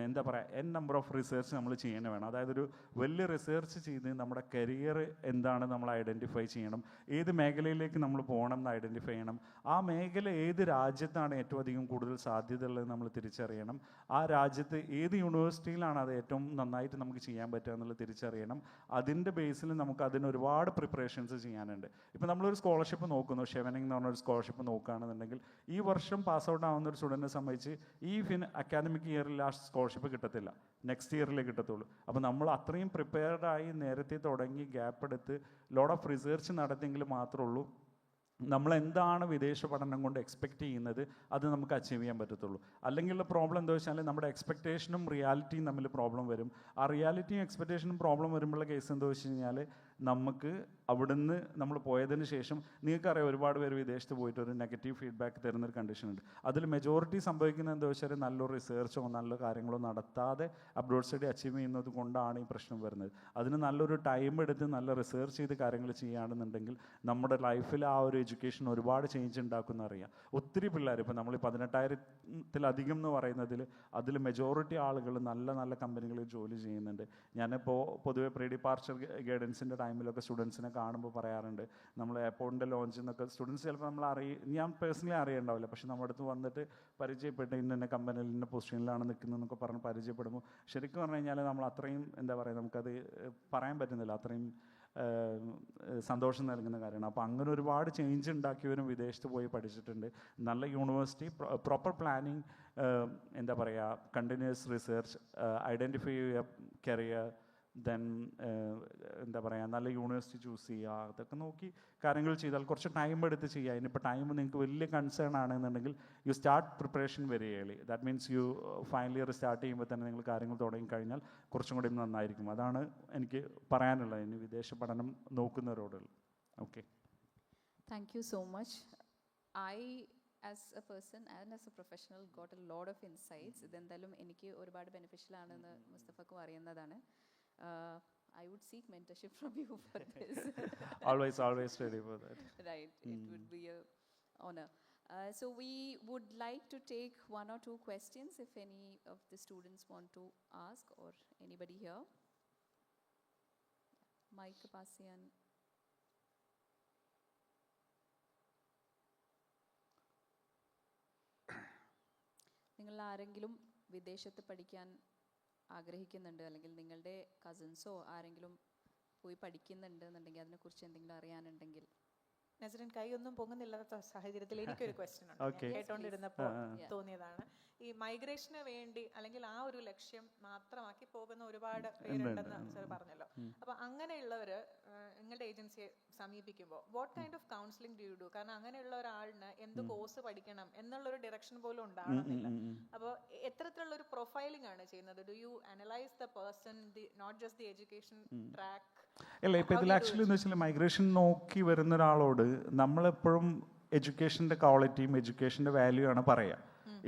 എന്താ പറയുക n number of റിസർച്ച് നമ്മൾ ചെയ്യേണ്ടി വേണം. അതായത് ഒരു വലിയ റിസർച്ച് ചെയ്ത് നമ്മുടെ കരിയർ എന്താണ് നമ്മൾ ഐഡൻറ്റിഫൈ ചെയ്യണം, ഏത് മേഖലയിലേക്ക് നമ്മൾ പോകണം എന്ന് ഐഡൻറ്റിഫൈ ചെയ്യണം, ആ മേഖല ഏത് രാജ്യത്താണ് ഏറ്റവും അധികം കൂടുതൽ സാധ്യത ഉള്ളത് നമ്മൾ തിരിച്ചറിയണം, ആ രാജ്യത്ത് ഏത് യൂണിവേഴ്സിറ്റിയിലാണ് അത് ഏറ്റവും നന്നായിട്ട് നമുക്ക് ചെയ്യാൻ പറ്റുക എന്നുള്ളത് തിരിച്ചറിയണം. അതിൻ്റെ ബേസിൽ നമുക്ക് അതിന് ഒരുപാട് പ്രിപ്പറേഷൻസ് ചെയ്യാനുണ്ട്. ഇപ്പോൾ നമ്മളൊരു സ്കോളർഷിപ്പ് നോക്കുന്നു, ഷെവനിങ് എന്ന് പറഞ്ഞൊരു സ്കോളർഷിപ്പ് നോക്കുകയാണെന്നുണ്ടെങ്കിൽ ഈ വർഷം പാസ് ഔട്ട് ആവുന്ന ഒരു സ്റ്റുഡൻറ്റിനെ സംബന്ധിച്ച് ഈ അക്കാദമിക് ഇയറിൽ ആ സ്കോളർഷിപ്പ് കിട്ടത്തില്ല, നെക്സ്റ്റ് ഇയറിലേ കിട്ടത്തുള്ളൂ. അപ്പോൾ നമ്മൾ അത്രയും പ്രിപ്പയർഡായി നേരത്തെ തുടങ്ങി ഗ്യാപ്പ് എടുത്ത് ലോഡ് ഓഫ് റിസർച്ച് നടത്തിയെങ്കിൽ മാത്രമേ ഉള്ളൂ നമ്മൾ എന്താണ് വിദേശ പഠനം കൊണ്ട് എക്സ്പെക്റ്റ് ചെയ്യുന്നത് അത് നമുക്ക് അച്ചീവ് ചെയ്യാൻ പറ്റത്തുള്ളൂ. അല്ലെങ്കിൽ പ്രോബ്ലം എന്താ വെച്ചാൽ നമ്മുടെ എക്സ്പെക്റ്റേഷനും റിയാലിറ്റിയും തമ്മിൽ പ്രോബ്ലം വരും. ആ റിയാലിറ്റിയും എക്സ്പെക്റ്റേഷനും പ്രോബ്ലം വരുമ്പോഴുള്ള കേസ് എന്താ വെച്ച് കഴിഞ്ഞാൽ നമുക്ക് അവിടുന്ന് നമ്മൾ പോയതിന് ശേഷം നിങ്ങൾക്കറിയാം ഒരുപാട് പേര് വിദേശത്ത് പോയിട്ട് ഒരു നെഗറ്റീവ് ഫീഡ്ബാക്ക് തരുന്നൊരു കണ്ടീഷൻ ഉണ്ട്. അതിൽ മെജോറിറ്റി സംഭവിക്കുന്നത് എന്താ വെച്ചാൽ നല്ലൊരു റിസർച്ചോ നല്ല കാര്യങ്ങളോ നടത്താതെ അബ്രോഡ് സ്റ്റഡി അച്ചീവ് ചെയ്യുന്നത് കൊണ്ടാണ് ഈ പ്രശ്നം വരുന്നത്. അതിന് നല്ലൊരു ടൈം എടുത്ത് നല്ല റിസർച്ച് ചെയ്ത് കാര്യങ്ങൾ ചെയ്യുകയാണെന്നുണ്ടെങ്കിൽ നമ്മുടെ ലൈഫിൽ ആ ഒരു എഡ്യൂക്കേഷൻ ഒരുപാട് ചേഞ്ച് ഉണ്ടാക്കുന്ന അറിയാം. ഒത്തിരി പിള്ളേർ ഇപ്പോൾ നമ്മൾ 18,000-ത്തിലധികം എന്ന് പറയുന്നതിൽ അതിൽ മെജോറിറ്റി ആളുകൾ നല്ല നല്ല കമ്പനികളിൽ ജോലി ചെയ്യുന്നുണ്ട്. ഞാനിപ്പോൾ പൊതുവെ പ്രീ ഡിപ്പാർച്ചർ ഗൈഡൻസിൻ്റെ ടൈമിലൊക്കെ സ്റ്റുഡൻസിനെ കാണുമ്പോൾ പറയാറുണ്ട്, നമ്മൾ എയർപോർട്ടിൻ്റെ ലോഞ്ചിൽ നിന്നൊക്കെ സ്റ്റുഡൻസ് ചിലപ്പോൾ നമ്മൾ ഞാൻ പേഴ്സണലി അറിയണ്ടാവില്ല, പക്ഷെ നമ്മുടെ അടുത്ത് വന്നിട്ട് പരിചയപ്പെട്ട് ഇന്ന കമ്പനിയിൽ ഇന്ന പൊസിഷനിലാണ് നിൽക്കുന്നതെന്നൊക്കെ പറഞ്ഞ് പരിചയപ്പെടുമ്പോൾ ശരിക്കും പറഞ്ഞു കഴിഞ്ഞാൽ നമ്മൾ അത്രയും എന്താ പറയുക നമുക്കത് പറയാൻ പറ്റുന്നില്ല, അത്രയും സന്തോഷം നൽകുന്ന കാര്യമാണ്. അപ്പോൾ അങ്ങനെ ഒരുപാട് ചേഞ്ച് ഉണ്ടാക്കിയവരും വിദേശത്ത് പോയി പഠിച്ചിട്ടുണ്ട്. നല്ല യൂണിവേഴ്സിറ്റി, പ്രോപ്പർ പ്ലാനിങ് എന്താ പറയുക, കണ്ടിന്യൂസ് റിസർച്ച്, ഐഡൻറ്റിഫൈ ചെയ്യുക കരിയർ, ദെൻ എന്താ പറയുക, നല്ല യൂണിവേഴ്സിറ്റി ചൂസ് ചെയ്യുക, അതൊക്കെ നോക്കി കാര്യങ്ങൾ ചെയ്താൽ കുറച്ച് ടൈം എടുത്ത് ചെയ്യുക. ഇനിയിപ്പോൾ ടൈം നിങ്ങൾക്ക് വലിയ കൺസേൺ ആണെന്നുണ്ടെങ്കിൽ you start preparation very early. That means you final year start ചെയ്യുമ്പോൾ തന്നെ നിങ്ങൾ കാര്യങ്ങൾ തുടങ്ങിക്കഴിഞ്ഞാൽ കുറച്ചും കൂടി നന്നായിരിക്കും. അതാണ് എനിക്ക് പറയാനുള്ളത് ഇനി വിദേശ പഠനം നോക്കുന്നവരോടുള്ള. Okay, Thank you so much. I, as a person and as a professional, got a lot of insights. ഇതെന്തായാലും എനിക്ക് ഒരുപാട് ബെനിഫിഷ്യൽ ആണെന്ന് മുസ്തഫക്കും അറിയുന്നതാണ്. I would seek mentorship from you for this. always ready for that. Right, it would be a honor. So we would like to take one or two questions if any of the students want to ask, or anybody here. Mic pass ചെയ്യാൻ. നിങ്ങൾ ആരെങ്കിലും വിദേശത്ത് പഠിക്കാൻ ആഗ്രഹിക്കുന്നുണ്ട്, അല്ലെങ്കിൽ നിങ്ങളുടെ കസിൻസോ ആരെങ്കിലും പോയി പഠിക്കുന്നുണ്ട് എന്നുണ്ടെങ്കിൽ അതിനെക്കുറിച്ച് എന്തെങ്കിലും അറിയാനുണ്ടെങ്കിൽ? നസ്രിൻ കൈയൊന്നും പൊങ്ങുന്നില്ലാത്ത സാഹചര്യത്തിൽ എനിക്കൊരു ക്വസ്റ്റ്യൻ ഉണ്ട്, കേട്ടോണ്ടിരുന്നപ്പോൾ തോന്നിയതാണ്. ഈ മൈഗ്രേഷന് വേണ്ടി അല്ലെങ്കിൽ ആ ഒരു ലക്ഷ്യം മാത്രമാക്കി പോകുന്ന ഒരുപാട് പേരുണ്ടെന്ന് സർ പറഞ്ഞല്ലോ. അപ്പൊ അങ്ങനെയുള്ളവര് നിങ്ങളുടെ ഏജൻസിയെ സമീപിക്കുമ്പോൾ what kind of counselling do you do? കാരണം അങ്ങനെയുള്ള ഒരാളിന് എന്ത് കോഴ്സ് പഠിക്കണം എന്നുള്ളൊരു ഡയറക്ഷൻ പോലും ഉണ്ടാവണമെന്നില്ല. അപ്പോൾ എത്തരത്തിലുള്ള ഒരു പ്രൊഫൈലിംഗ് ആണ് ചെയ്യുന്നത്? Do you analyse the person, not just the education track? അല്ല, ഇപ്പോൾ ഇതിൽ ആക്ച്വലി എന്ന് വെച്ചാൽ മൈഗ്രേഷൻ നോക്കി വരുന്ന ഒരാളോട് നമ്മളെപ്പോഴും എഡ്യൂക്കേഷൻ്റെ ക്വാളിറ്റിയും എഡ്യൂക്കേഷൻ്റെ വാല്യൂ ആണ് പറയുക.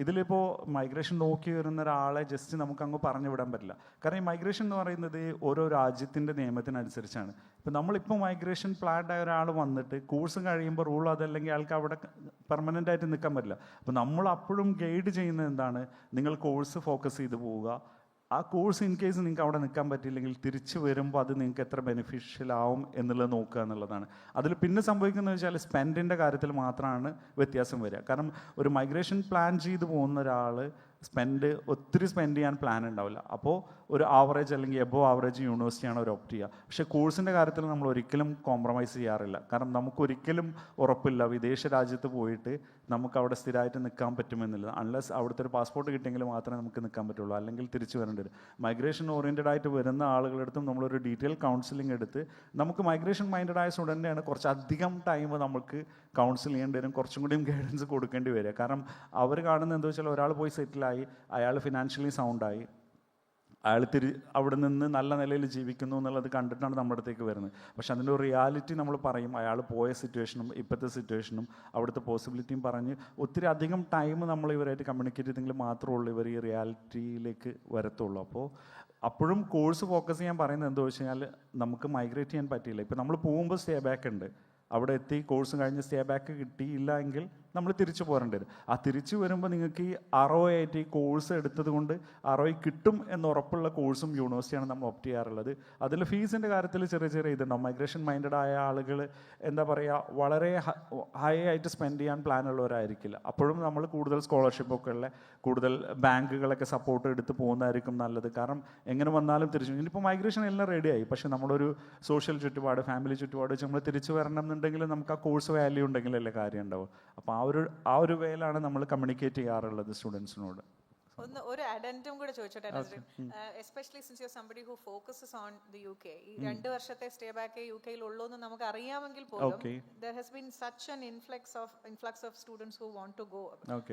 ഇതിലിപ്പോൾ മൈഗ്രേഷൻ നോക്കി വരുന്ന ഒരാളെ ജസ്റ്റ് നമുക്ക് അങ്ങ് പറഞ്ഞു വിടാൻ പറ്റില്ല. കാരണം ഈ മൈഗ്രേഷൻ എന്ന് പറയുന്നത് ഓരോ രാജ്യത്തിൻ്റെ നിയമത്തിനനുസരിച്ചാണ്. ഇപ്പം നമ്മളിപ്പോൾ മൈഗ്രേഷൻ പ്ലാൻഡ് ആയ ഒരാൾ വന്നിട്ട് കോഴ്സ് കഴിയുമ്പോൾ റൂൾ അതല്ലെങ്കിൽ അയാൾക്ക് അവിടെ പെർമനൻ്റ് ആയിട്ട് നിൽക്കാൻ പറ്റില്ല. അപ്പോൾ നമ്മൾ അപ്പോഴും ഗൈഡ് ചെയ്യുന്നത് എന്താണ്, നിങ്ങൾ കോഴ്സ് ഫോക്കസ് ചെയ്ത് പോവുക. ആ കോഴ്സ് ഇൻ കേസ് നിങ്ങൾക്ക് അവിടെ നിൽക്കാൻ പറ്റിയില്ലെങ്കിൽ തിരിച്ച് വരുമ്പോൾ അത് നിങ്ങൾക്ക് എത്ര ബെനിഫിഷ്യൽ ആവും എന്നുള്ളത് നോക്കുക എന്നുള്ളതാണ്. അതിൽ പിന്നെ സംഭവിക്കുന്നത് വെച്ചാൽ സ്പെൻഡിൻ്റെ കാര്യത്തിൽ മാത്രമാണ് വ്യത്യാസം വരിക. കാരണം ഒരു മൈഗ്രേഷൻ പ്ലാൻ ചെയ്ത് പോകുന്ന ഒരാൾ ഒത്തിരി സ്പെൻഡ് ചെയ്യാൻ പ്ലാൻ ഉണ്ടാവില്ല. അപ്പോൾ ഒരു ആവറേജ് അല്ലെങ്കിൽ എബോ ആവറേജ് യൂണിവേഴ്സിറ്റിയാണ് അവർ ഓപ്റ്റ് ചെയ്യുക. പക്ഷേ കോഴ്സിൻ്റെ കാര്യത്തിൽ നമ്മൾ ഒരിക്കലും കോംപ്രമൈസ് ചെയ്യാറില്ല. കാരണം നമുക്കൊരിക്കലും ഉറപ്പില്ല വിദേശ രാജ്യത്ത് പോയിട്ട് നമുക്ക് അവിടെ സ്ഥിരമായിട്ട് നിൽക്കാൻ പറ്റുമെന്നുള്ളത്. അൺലെസ് അവിടുത്തെ ഒരു പാസ്പോർട്ട് കിട്ടിയെങ്കിൽ മാത്രമേ നമുക്ക് നിൽക്കാൻ പറ്റുള്ളൂ, അല്ലെങ്കിൽ തിരിച്ചു വരേണ്ടി വരും. മൈഗ്രേഷൻ ഓറിയൻറ്റഡ് ആയിട്ട് വരുന്ന ആളുകളെടുത്തും നമ്മളൊരു ഡീറ്റെയിൽ കൗൺസിലിംഗ് എടുത്ത്, നമുക്ക് മൈഗ്രേഷൻ മൈൻഡഡ് ആയ സ്റ്റുഡൻറ്റിനാണ് കുറച്ചധികം ടൈം നമുക്ക് കൗൺസിൽ ചെയ്യേണ്ടി വരും, കുറച്ചും കൂടിയും ഗൈഡൻസ് കൊടുക്കേണ്ടി വരിക. കാരണം അവർ കാണുന്നത് എന്താ വെച്ചാൽ ഒരാൾ പോയി സെറ്റിലായി, അയാൾ ഫിനാൻഷ്യലി സൗണ്ടായി, അയാൾ അവിടെ നിന്ന് നല്ല നിലയിൽ ജീവിക്കുന്നു എന്നുള്ളത് കണ്ടിട്ടാണ് നമ്മുടെ അടുത്തേക്ക് വരുന്നത്. പക്ഷെ അതിൻ്റെ ഒരു റിയാലിറ്റി നമ്മൾ പറയും, അയാൾ പോയ സിറ്റുവേഷനും ഇപ്പോഴത്തെ സിറ്റുവേഷനും അവിടുത്തെ പോസിബിലിറ്റിയും പറഞ്ഞ് ഒത്തിരി അധികം ടൈം നമ്മൾ ഇവരായിട്ട് കമ്മ്യൂണിക്കേറ്റ് ചെയ്തെങ്കിൽ മാത്രമേ ഉള്ളൂ ഇവർ ഈ റിയാലിറ്റിയിലേക്ക് വരത്തുള്ളൂ. അപ്പോഴും കോഴ്സ് ഫോക്കസ് ചെയ്യാൻ പറയുന്നത് എന്താ വെച്ച് കഴിഞ്ഞാൽ നമുക്ക് മൈഗ്രേറ്റ് ചെയ്യാൻ പറ്റിയില്ല. ഇപ്പോൾ നമ്മൾ പോകുമ്പോൾ സ്റ്റേ ബാക്ക് ഉണ്ട്, അവിടെ എത്തി കോഴ്സ് കഴിഞ്ഞ് സ്റ്റേ ബാക്ക് കിട്ടിയില്ല എങ്കിൽ നമ്മൾ തിരിച്ചു പോരേണ്ടി വരും. ആ തിരിച്ചു വരുമ്പോൾ നിങ്ങൾക്ക് ഈ ROI ആയിട്ട് ഈ കോഴ്സ് എടുത്തത് കൊണ്ട് ROI കിട്ടും എന്ന് ഉറപ്പുള്ള കോഴ്സും യൂണിവേഴ്സിറ്റിയാണ് നമ്മൾ ഓപ്റ്റ് ചെയ്യാറുള്ളത്. അതിൽ ഫീസിൻ്റെ കാര്യത്തിൽ ചെറിയ ഇതുണ്ടാവും. മൈഗ്രേഷൻ മൈൻഡഡ് ആയ ആളുകൾ എന്താ പറയുക, വളരെ ഹൈ ആയിട്ട് സ്പെൻഡ് ചെയ്യാൻ പ്ലാൻ ഉള്ളവരായിരിക്കില്ല. അപ്പോഴും നമ്മൾ കൂടുതൽ സ്കോളർഷിപ്പൊക്കെ ഉള്ള കൂടുതൽ ബാങ്കുകളൊക്കെ സപ്പോർട്ട് എടുത്ത് പോകുന്നതായിരിക്കും നല്ലത്. കാരണം എങ്ങനെ വന്നാലും തിരിച്ചു, ഇനിയിപ്പോൾ മൈഗ്രേഷൻ എല്ലാം റെഡിയായി, പക്ഷേ നമ്മളൊരു സോഷ്യൽ ചുറ്റുപാട്, ഫാമിലി ചുറ്റുപാട് വെച്ച് നമ്മൾ തിരിച്ചു വരണം എന്നുണ്ടെങ്കിൽ നമുക്ക് ആ കോഴ്സ് വാല്യൂ ഉണ്ടെങ്കിലല്ലേ കാര്യം ഉണ്ടാവും. അപ്പോൾ ആ ഒരു വേയിലാണ് നമ്മൾ കമ്മ്യൂണിക്കേറ്റ് ചെയ്യാറുള്ളത് സ്റ്റുഡൻസിനോട്. ഒരു അഡൻറ്റും കൂടെ ചോദിച്ചോട്ടെ Nasrin, especially since you are somebody who focuses on the UK. ഈ 2 വർഷത്തെ സ്റ്റേ ബാക്ക് UK-ൽ ഉള്ളൂ എന്ന് നമുക്ക് അറിയാമെങ്കിൽ പോലും there has been such an influx of students who want to go.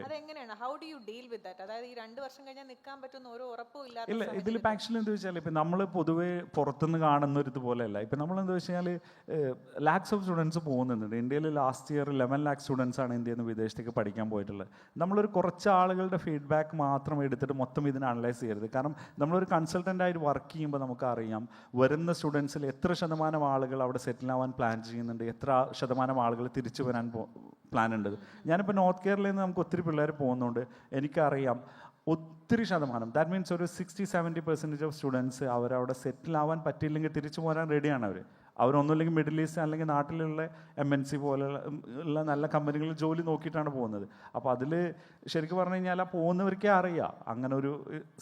അതെങ്ങനെയാണ്, how do you deal with that? അതായത് ഈ 2 വർഷം കഴിഞ്ഞാൽ നിൽക്കാൻ പറ്റുന്ന ഒരു ഉറപ്പും ഇല്ലാത്ത. ഇല്ല, ഇതിലിപ്പോൾ ആക്ച്വലി എന്താ വെച്ചാൽ ഇപ്പം നമ്മൾ പൊതുവേ പുറത്തുനിന്ന് കാണുന്ന ഒരു ഇതുപോലെയല്ല. ഇപ്പം നമ്മളെന്താ വെച്ച് കഴിഞ്ഞാൽ ലാക്സ് ഓഫ് സ്റ്റുഡൻസ് പോകുന്നുണ്ട്. ഇന്ത്യയിൽ ലാസ്റ്റ് ഇയർ 11 lakh സ്റ്റുഡൻസ് ആണ് ഇന്ത്യയിൽ നിന്ന് വിദേശത്തേക്ക് പഠിക്കാൻ പോയിട്ടുള്ളത്. നമ്മളൊരു കുറച്ച് ആളുകളുടെ ഫീഡ്ബാക്ക് മാത്രം എടുത്തിട്ട് മൊത്തം ഇതിനെ അനലൈസ് ചെയ്യരുത്. കാരണം നമ്മളൊരു കൺസൾട്ടൻ്റായിട്ട് വർക്ക് ചെയ്യുമ്പോൾ നമുക്കറിയാം വരുന്ന സ്റ്റുഡൻസിൽ എത്ര ശതമാനം ആളുകൾ അവിടെ സെറ്റിൽ ആവാൻ പ്ലാൻ ചെയ്യുന്നുണ്ട്, എത്ര ശതമാനം ആളുകൾ തിരിച്ചു വരാൻ പ്ലാൻ ഉണ്ട്. ഞാനിപ്പോൾ നോർത്ത് കേരളയിൽ നിന്ന് നമുക്ക് ഒത്തിരി പിള്ളേർ പോകുന്നുണ്ട്. എനിക്കറിയാം ഒത്തിരി ശതമാനം, ദാറ്റ് മീൻസ് ഒരു 60-70% ഓഫ് സ്റ്റുഡൻസ് അവരവിടെ സെറ്റിൽ ആവാൻ പറ്റിയില്ലെങ്കിൽ തിരിച്ചു പോരാൻ റെഡിയാണ്. അവരൊന്നുമില്ലെങ്കിൽ മിഡിൽ ഈസ്റ്റ് അല്ലെങ്കിൽ നാട്ടിലുള്ള MNC പോലെയുള്ള നല്ല കമ്പനികളിൽ ജോലി നോക്കിയിട്ടാണ് പോകുന്നത്. അപ്പോൾ അതിൽ ശരിക്കും പറഞ്ഞു കഴിഞ്ഞാൽ ആ പോകുന്നവർക്കേ അറിയാം അങ്ങനെ ഒരു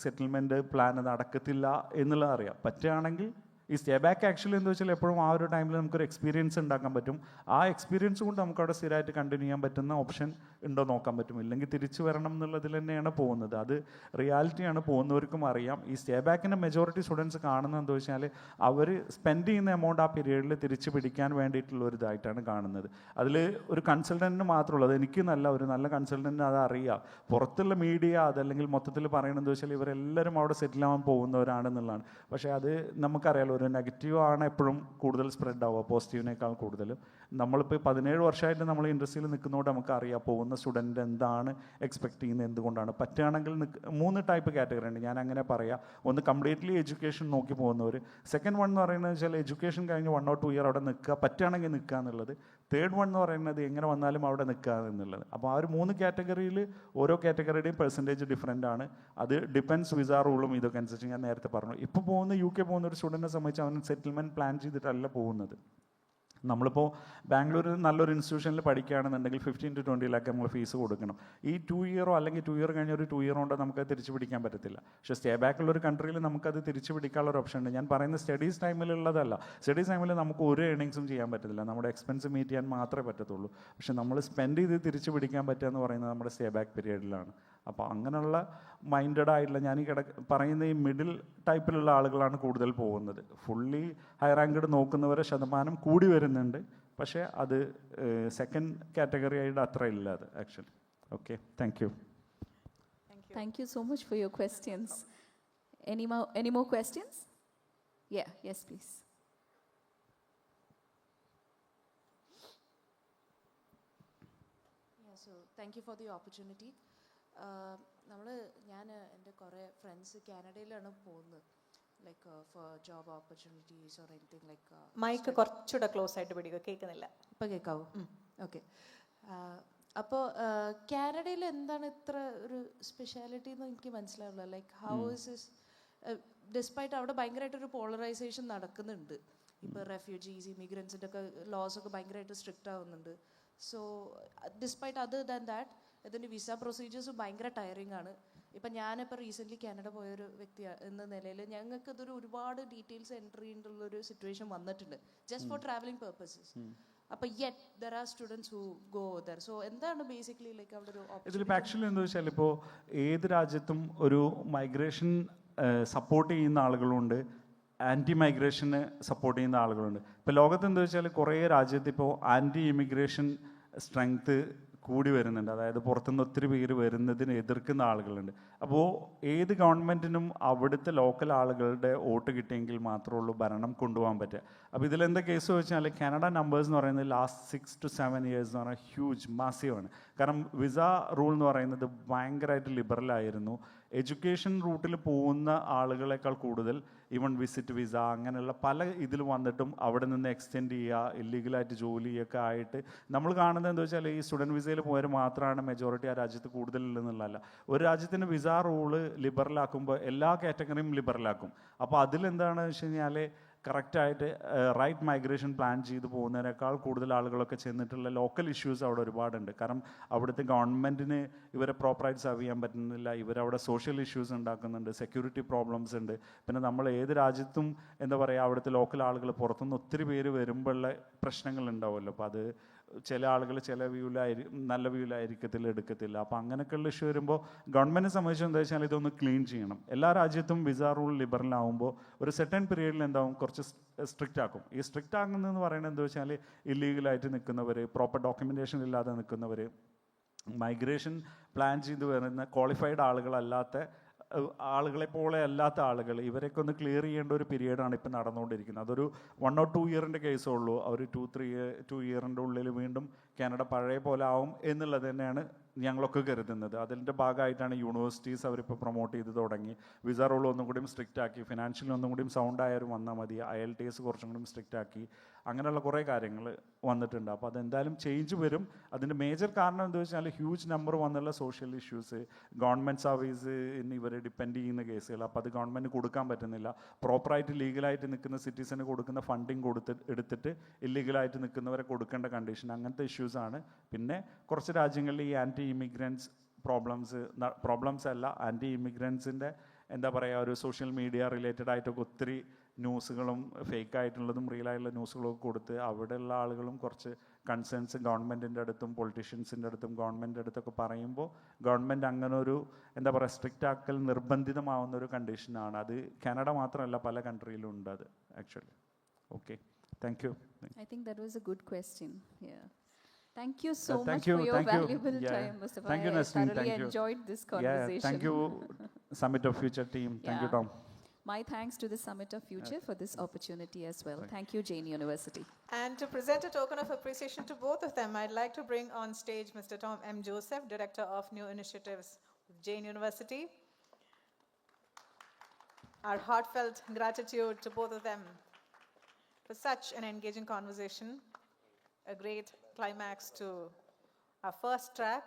സെറ്റിൽമെൻറ്റ് പ്ലാൻ നടക്കത്തില്ല എന്നുള്ളത് അറിയാം. പറ്റുകയാണെങ്കിൽ ഈ സ്റ്റേ ബാക്ക് ആക്ച്വലി എന്താ വെച്ചാൽ എപ്പോഴും ആ ഒരു ടൈമിൽ നമുക്കൊരു എക്സ്പീരിയൻസ് ഉണ്ടാക്കാൻ പറ്റും. ആ എക്സ്പീരിയൻസ് കൊണ്ട് നമുക്ക് അവിടെ സ്ഥിരമായിട്ട് കണ്ടിന്യൂ ചെയ്യാൻ പറ്റുന്ന ഓപ്ഷൻ ഉണ്ടോ നോക്കാൻ പറ്റും. ഇല്ലെങ്കിൽ തിരിച്ചു വരണം എന്നുള്ളതിൽ തന്നെയാണ് പോകുന്നത്. അത് റിയാലിറ്റിയാണ്, പോകുന്നവർക്കും അറിയാം. ഈ സ്റ്റേ ബാക്കിൻ്റെ മെജോറിറ്റി സ്റ്റുഡൻസ് കാണുന്നത് എന്താ വെച്ചാൽ അവർ സ്പെൻഡ് ചെയ്യുന്ന എമൗണ്ട് ആ പീരീഡിൽ തിരിച്ചു പിടിക്കാൻ വേണ്ടിയിട്ടുള്ള ഒരു ഇതായിട്ടാണ് കാണുന്നത്. അതിൽ ഒരു കൺസൾട്ടൻറ്റിന് മാത്രമുള്ളൂ, അത് എനിക്ക് ഒരു നല്ല കൺസൾട്ടൻറ്റിന് അത് അറിയാം. പുറത്തുള്ള മീഡിയ അതല്ലെങ്കിൽ മൊത്തത്തിൽ പറയണത് വെച്ചാൽ ഇവരെല്ലാവരും അവിടെ സെറ്റിൽ ആവാൻ പോകുന്നവരാണെന്നുള്ളതാണ്. പക്ഷേ അത് നമുക്കറിയാലോ, ഒരു നെഗറ്റീവ് ആണ് എപ്പോഴും കൂടുതൽ സ്പ്രെഡ് ആവുക പോസിറ്റീവിനേക്കാൾ കൂടുതലും. നമ്മളിപ്പോൾ 17 വർഷമായിട്ട് നമ്മൾ ഇൻഡസ്ട്രിയിൽ നിൽക്കുന്നതുകൊണ്ട് നമുക്കറിയാം പോകുന്ന സ്റ്റുഡൻറ്റ് എന്താണ് എക്സ്പെക്ട് ചെയ്യുന്നത്, എന്തുകൊണ്ടാണ്. പറ്റുകയാണെങ്കിൽ 3 ടൈപ്പ് കാറ്റഗറി ഉണ്ട്, ഞാൻ അങ്ങനെ പറയാം. ഒന്ന് കംപ്ലീറ്റ്ലി എഡ്യൂക്കേഷൻ നോക്കി പോകുന്നവർ. സെക്കൻഡ് വൺ എന്ന് പറയുന്നത് വെച്ചാൽ എഡ്യൂക്കേഷൻ കഴിഞ്ഞ് 1 or 2 ഇയർ അവിടെ നിൽക്കുക, പറ്റുകയാണെങ്കിൽ നിൽക്കുക എന്നുള്ളത്. തേർഡ് വൺ എന്ന് പറയുന്നത് എങ്ങനെ വന്നാലും അവിടെ നിൽക്കുക എന്നുള്ളത്. അപ്പോൾ ആ ഒരു 3 കാറ്റഗറിയിൽ ഓരോ കാറ്റഗറിയുടെയും പെർസെൻറ്റേജ് ഡിഫറൻ്റ് ആണ്. അത് ഡിപ്പെൻസ് വിസ റൂളും ഇതൊക്കെ അനുസരിച്ച് ഞാൻ നേരത്തെ പറഞ്ഞു. ഇപ്പോൾ പോകുന്ന UK പോകുന്ന ഒരു സ്റ്റുഡൻറ്റിനെ സംബന്ധിച്ച് അവൻ സെറ്റിൽമെൻറ്റ് പ്ലാൻ ചെയ്തിട്ടല്ല പോകുന്നത്. നമ്മളിപ്പോൾ ബാംഗ്ലൂർ നല്ലൊരു ഇൻസ്റ്റിറ്റ്യൂഷനിൽ പഠിക്കുകയാണെന്നുണ്ടെങ്കിൽ 15 to 20 lakh നമ്മൾ ഫീസ് കൊടുക്കണം. ഈ 2 ഇയറോ അല്ലെങ്കിൽ 2 ഇയർ കഴിഞ്ഞ ഒരു 2 ഇയർ കൊണ്ട് നമുക്കത് തിരിച്ചു പിടിക്കാൻ പറ്റത്തില്ല. പക്ഷേ സ്റ്റേ ബാക്കുള്ള ഒരു കൺട്രിയിൽ നമുക്കത് തിരിച്ചു പിടിക്കാനുള്ള ഒരു ഓപ്ഷൻ ഉണ്ട്. ഞാൻ പറയുന്നത് സ്റ്റഡീസ് ടൈമിലുള്ളതല്ല. സ്റ്റഡീസ് ടൈമിൽ നമുക്ക് ഒരു ഏണിങ്സും ചെയ്യാൻ പറ്റത്തില്ല, നമ്മുടെ എക്സ്പെൻസ് മീറ്റ് ചെയ്യാൻ മാത്രമേ പറ്റത്തുള്ളൂ. പക്ഷേ നമ്മൾ സ്പെൻഡ് ചെയ്ത് തിരിച്ചു പിടിക്കാൻ പറ്റുക എന്ന് പറയുന്നത് നമ്മുടെ സ്റ്റേ ബാക്ക് പീരീഡിലാണ്. അപ്പോൾ അങ്ങനെയുള്ള മൈൻഡഡ് ആയിട്ടുള്ള, ഞാൻ ഈ പറയുന്ന ഈ മിഡിൽ ടൈപ്പിലുള്ള ആളുകളാണ് കൂടുതൽ പോകുന്നത്. ഫുള്ളി ഹൈ റാങ്ക്ഡ് നോക്കുന്നവരെ ശതമാനം കൂടി വരുന്നുണ്ട്, പക്ഷേ അത് സെക്കൻഡ് കാറ്റഗറി ആയിട്ട് അത്ര ഇല്ല അത് actually. Okay, thank you. Thank you so much for your questions. Any more questions? Yeah, yes, please. Yeah, so thank you for the opportunity. ഞാൻ എൻ്റെ കുറേ ഫ്രണ്ട്സ് കാനഡയിലാണ് പോകുന്നത്, like for job opportunities or anything like. Mike കുറച്ചുകൂടെ close ആയിട്ട് പിടിക്കുക, കേൾക്കുന്നില്ല. ഇപ്പം കേൾക്കാവോ? ഓക്കെ. അപ്പോൾ കാനഡയിൽ എന്താണ് ഇത്ര ഒരു സ്പെഷ്യാലിറ്റി എന്ന് എനിക്ക് മനസ്സിലാവില്ല. Like how is this, despite അവിടെ ഭയങ്കരമായിട്ടൊരു പോളറൈസേഷൻ നടക്കുന്നുണ്ട്. ഇപ്പോൾ റെഫ്യൂജീസ്, ഇമിഗ്രൻസിൻ്റെ ഒക്കെ ലോസ് ഒക്കെ ഭയങ്കരമായിട്ട് സ്ട്രിക്റ്റ് ആവുന്നുണ്ട്. So despite other than that ഇതിൻ്റെ വിസ പ്രൊസീജിയേഴ്സ് ഭയങ്കര ടയറിങ് ആണ്. ഇപ്പം ഞാനിപ്പോൾ റീസെൻ്റ്ലി കാനഡ പോയൊരു വ്യക്തി എന്ന നിലയിൽ ഞങ്ങൾക്ക് ഇതൊരു ഒരുപാട് ഡീറ്റെയിൽസ് എൻട്രി ചെയ്യേണ്ടുള്ളൊരു സിറ്റുവേഷൻ വന്നിട്ടുണ്ട്, ജസ്റ്റ് ഫോർ ട്രാവലിംഗ് പേർപ്പസസ്. അപ്പോൾ yet there are students who go there. So എന്താണ് ബേസിക്കലി ലൈക്ക് അവിടെ ഒരു ഇതിലിപ്പോൾ ആക്ച്വലി എന്താ വെച്ചാൽ, ഇപ്പോൾ ഏത് രാജ്യത്തും ഒരു മൈഗ്രേഷൻ സപ്പോർട്ട് ചെയ്യുന്ന ആളുകളുണ്ട്, ആൻറ്റി മൈഗ്രേഷന് സപ്പോർട്ട് ചെയ്യുന്ന ആളുകളുണ്ട്. ഇപ്പോൾ ലോകത്ത് എന്താ വെച്ചാൽ കുറേ രാജ്യത്ത് ഇപ്പോൾ ആൻറ്റി ഇമിഗ്രേഷൻ സ്ട്രെങ്ത് കൂടി വരുന്നുണ്ട്. അതായത് പുറത്തുനിന്ന് ഒത്തിരി പേര് വരുന്നതിന് എതിർക്കുന്ന ആളുകളുണ്ട്. അപ്പോൾ ഏത് ഗവൺമെൻറ്റിനും അവിടുത്തെ ലോക്കൽ ആളുകളുടെ വോട്ട് കിട്ടിയെങ്കിൽ മാത്രമേ ഉള്ളൂ ഭരണം കൊണ്ടുപോകാൻ പറ്റുക. അപ്പോൾ ഇതിലെന്താ കേസ് വെച്ചാൽ, കാനഡ നമ്പേഴ്സ് എന്ന് പറയുന്നത് ലാസ്റ്റ് 6 to 7 years എന്ന് പറഞ്ഞാൽ ഹ്യൂജ് മാസീവാണ്. കാരണം വിസ റൂൾ എന്ന് പറയുന്നത് ഭയങ്കരമായിട്ട് ലിബറലായിരുന്നു. എഡ്യൂക്കേഷൻ റൂട്ടിൽ പോകുന്ന ആളുകളെക്കാൾ കൂടുതൽ ഈവൺ വിസിറ്റ് വിസ അങ്ങനെയുള്ള പല ഇതിൽ വന്നിട്ടും അവിടെ നിന്ന് എക്സ്റ്റെൻഡ് ചെയ്യുക, ഇല്ലീഗലായിട്ട് ജോലിയൊക്കെ ആയിട്ട് നമ്മൾ കാണുന്നത് എന്താ വെച്ചാൽ, ഈ സ്റ്റുഡൻറ്റ് വിസയിൽ പോയവർ മാത്രമാണ് മെജോറിറ്റി ആ രാജ്യത്ത് കൂടുതലുള്ളതെന്നുള്ളതല്ല. ഒരു രാജ്യത്തിന് വിസ റൂള് ലിബറലാക്കുമ്പോൾ എല്ലാ കാറ്റഗറിയും ലിബറലാക്കും. അപ്പോൾ അതിലെന്താണെന്ന് വെച്ച് കഴിഞ്ഞാൽ കറക്റ്റായിട്ട് റൈറ്റ് മൈഗ്രേഷൻ പ്ലാൻ ചെയ്ത് പോകുന്നതിനേക്കാൾ കൂടുതൽ ആളുകളൊക്കെ ചെന്നിട്ടുള്ള ലോക്കൽ ഇഷ്യൂസ് അവിടെ ഒരുപാടുണ്ട്. കാരണം അവിടുത്തെ ഗവൺമെൻറ്റിന് ഇവരെ പ്രോപ്പറായിട്ട് സർവ് ചെയ്യാൻ പറ്റുന്നില്ല, ഇവരവിടെ സോഷ്യൽ ഇഷ്യൂസ് ഉണ്ടാക്കുന്നുണ്ട്, സെക്യൂരിറ്റി പ്രോബ്ലംസ് ഉണ്ട്. പിന്നെ നമ്മൾ ഏത് രാജ്യത്തും എന്താ പറയുക, അവിടുത്തെ ലോക്കൽ ആളുകൾ പുറത്തുനിന്ന് ഒത്തിരി പേര് വരുമ്പോഴുള്ള പ്രശ്നങ്ങൾ ഉണ്ടാവുമല്ലോ. അപ്പോൾ അത് ചില ആളുകൾ ചില നല്ല വ്യൂവിലായിരിക്കത്തില്ല, എടുക്കത്തില്ല. അപ്പോൾ അങ്ങനെയൊക്കെയുള്ള ഇഷ്യൂ വരുമ്പോൾ ഗവൺമെൻറ്റിനെ സംബന്ധിച്ച് എന്താ വെച്ചാൽ ഇതൊന്ന് ക്ലീൻ ചെയ്യണം. എല്ലാ രാജ്യത്തും വിസ റൂൾ ലിബറൽ ആകുമ്പോൾ ഒരു സെർട്ടൺ പീരീഡിൽ എന്താവും, കുറച്ച് സ്ട്രിക്റ്റ് ആക്കും. ഈ സ്ട്രിക്റ്റ് ആകുന്നതെന്ന് പറയുന്നത് എന്താ വെച്ചാൽ, ഇല്ലീഗലായിട്ട് നിൽക്കുന്നവർ, പ്രോപ്പർ ഡോക്യുമെൻറ്റേഷൻ ഇല്ലാതെ നിൽക്കുന്നവർ, മൈഗ്രേഷൻ പ്ലാൻ ചെയ്ത് വരുന്ന ക്വാളിഫൈഡ് ആളുകളല്ലാത്ത ആളുകളെ പോലെ അല്ലാത്ത ആളുകൾ, ഇവരെയൊക്കെ ഒന്ന് ക്ലിയർ ചെയ്യേണ്ട ഒരു പീരീഡാണ് ഇപ്പോൾ നടന്നുകൊണ്ടിരിക്കുന്നത്. അതൊരു 1 or 2 ഇയറിൻ്റെ കേസേ ഉള്ളൂ. അവർ 2 ഇയറിൻ്റെ ഉള്ളിൽ വീണ്ടും കാനഡ പഴയ പോലെ ആവും എന്നുള്ളത് തന്നെയാണ് ഞങ്ങളൊക്കെ കരുതുന്നത്. അതിൻ്റെ ഭാഗമായിട്ടാണ് യൂണിവേഴ്സിറ്റീസ് അവരിപ്പോൾ പ്രൊമോട്ട് ചെയ്ത് തുടങ്ങി. വിസ റൂൾ ഒന്നും കൂടിയും സ്ട്രിക്റ്റ് ആക്കി, ഫിനാൻഷ്യലി ഒന്നും കൂടിയും സൗണ്ട് ആയാലും വന്നാൽ മതി, IELTS കുറച്ചും കൂടിയും സ്ട്രിക്റ്റ് ആക്കി, അങ്ങനെയുള്ള കുറേ കാര്യങ്ങൾ വന്നിട്ടുണ്ട്. അപ്പോൾ അതെന്തായാലും ചേഞ്ച് വരും. അതിൻ്റെ മേജർ കാരണം എന്താ വെച്ചാൽ, ഹ്യൂജ് നമ്പർ വന്നുള്ള സോഷ്യൽ ഇഷ്യൂസ്, ഗവൺമെൻറ് സർവീസ് ഇവരെ ഡിപ്പെൻഡ് ചെയ്യുന്ന കേസുകൾ. അപ്പോൾ അത് ഗവൺമെൻറ് കൊടുക്കാൻ പറ്റുന്നില്ല. പ്രോപ്പറായിട്ട് ലീഗലായിട്ട് നിൽക്കുന്ന സിറ്റിസന് കൊടുക്കുന്ന ഫണ്ടിങ് എടുത്തിട്ട് ഇല്ലീഗലായിട്ട് നിൽക്കുന്നവരെ കൊടുക്കേണ്ട കണ്ടീഷൻ, അങ്ങനത്തെ ഇഷ്യൂസാണ്. പിന്നെ കുറച്ച് രാജ്യങ്ങളിൽ ഈ ആൻറ്റി ഇമിഗ്രൻസ് പ്രോബ്ലംസ് അല്ല, ആൻറ്റി ഇമിഗ്രൻസിൻ്റെ എന്താ പറയുക, ഒരു സോഷ്യൽ മീഡിയ റിലേറ്റഡ് ആയിട്ടൊക്കെ ഒത്തിരി ന്യൂസുകളും ഫേക്ക് ആയിട്ടുള്ളതും റിയൽ ആയിട്ടുള്ള ന്യൂസുകളൊക്കെ കൊടുത്ത് അവിടെയുള്ള ആളുകളും കുറച്ച് കൺസേൺസ് ഗവൺമെൻറ്റിൻ്റെ അടുത്തും പൊളിറ്റീഷ്യൻസിൻ്റെ അടുത്തും ഗവൺമെൻറ്റിൻ്റെ അടുത്തൊക്കെ പറയുമ്പോൾ ഗവൺമെൻറ് അങ്ങനെ ഒരു എന്താ പറയുക സ്ട്രിക്റ്റ് ആക്കൽ നിർബന്ധിതമാവുന്ന ഒരു കണ്ടീഷനാണ്. അത് കാനഡ മാത്രമല്ല പല കൺട്രിയിലും ഉണ്ട് അത് actually. Okay, thank you. I think that was a good question. Yeah. Thank you so Thank much you, for your thank you. valuable Yeah. time, Mustafa. Thank you, I Nasreen, thoroughly thank you. enjoyed this Yeah, conversation. thank you Summit of Future team. Thank you, Yeah. Tom. My thanks to the Summit of Future for this opportunity as well. Thank you, Jain University. And to present a token of appreciation to both of them, I'd like to bring on stage Mr. Tom M. Joseph, Director of New Initiatives with Jain University. Our heartfelt gratitude to both of them for such an engaging conversation, a great climax to our first track.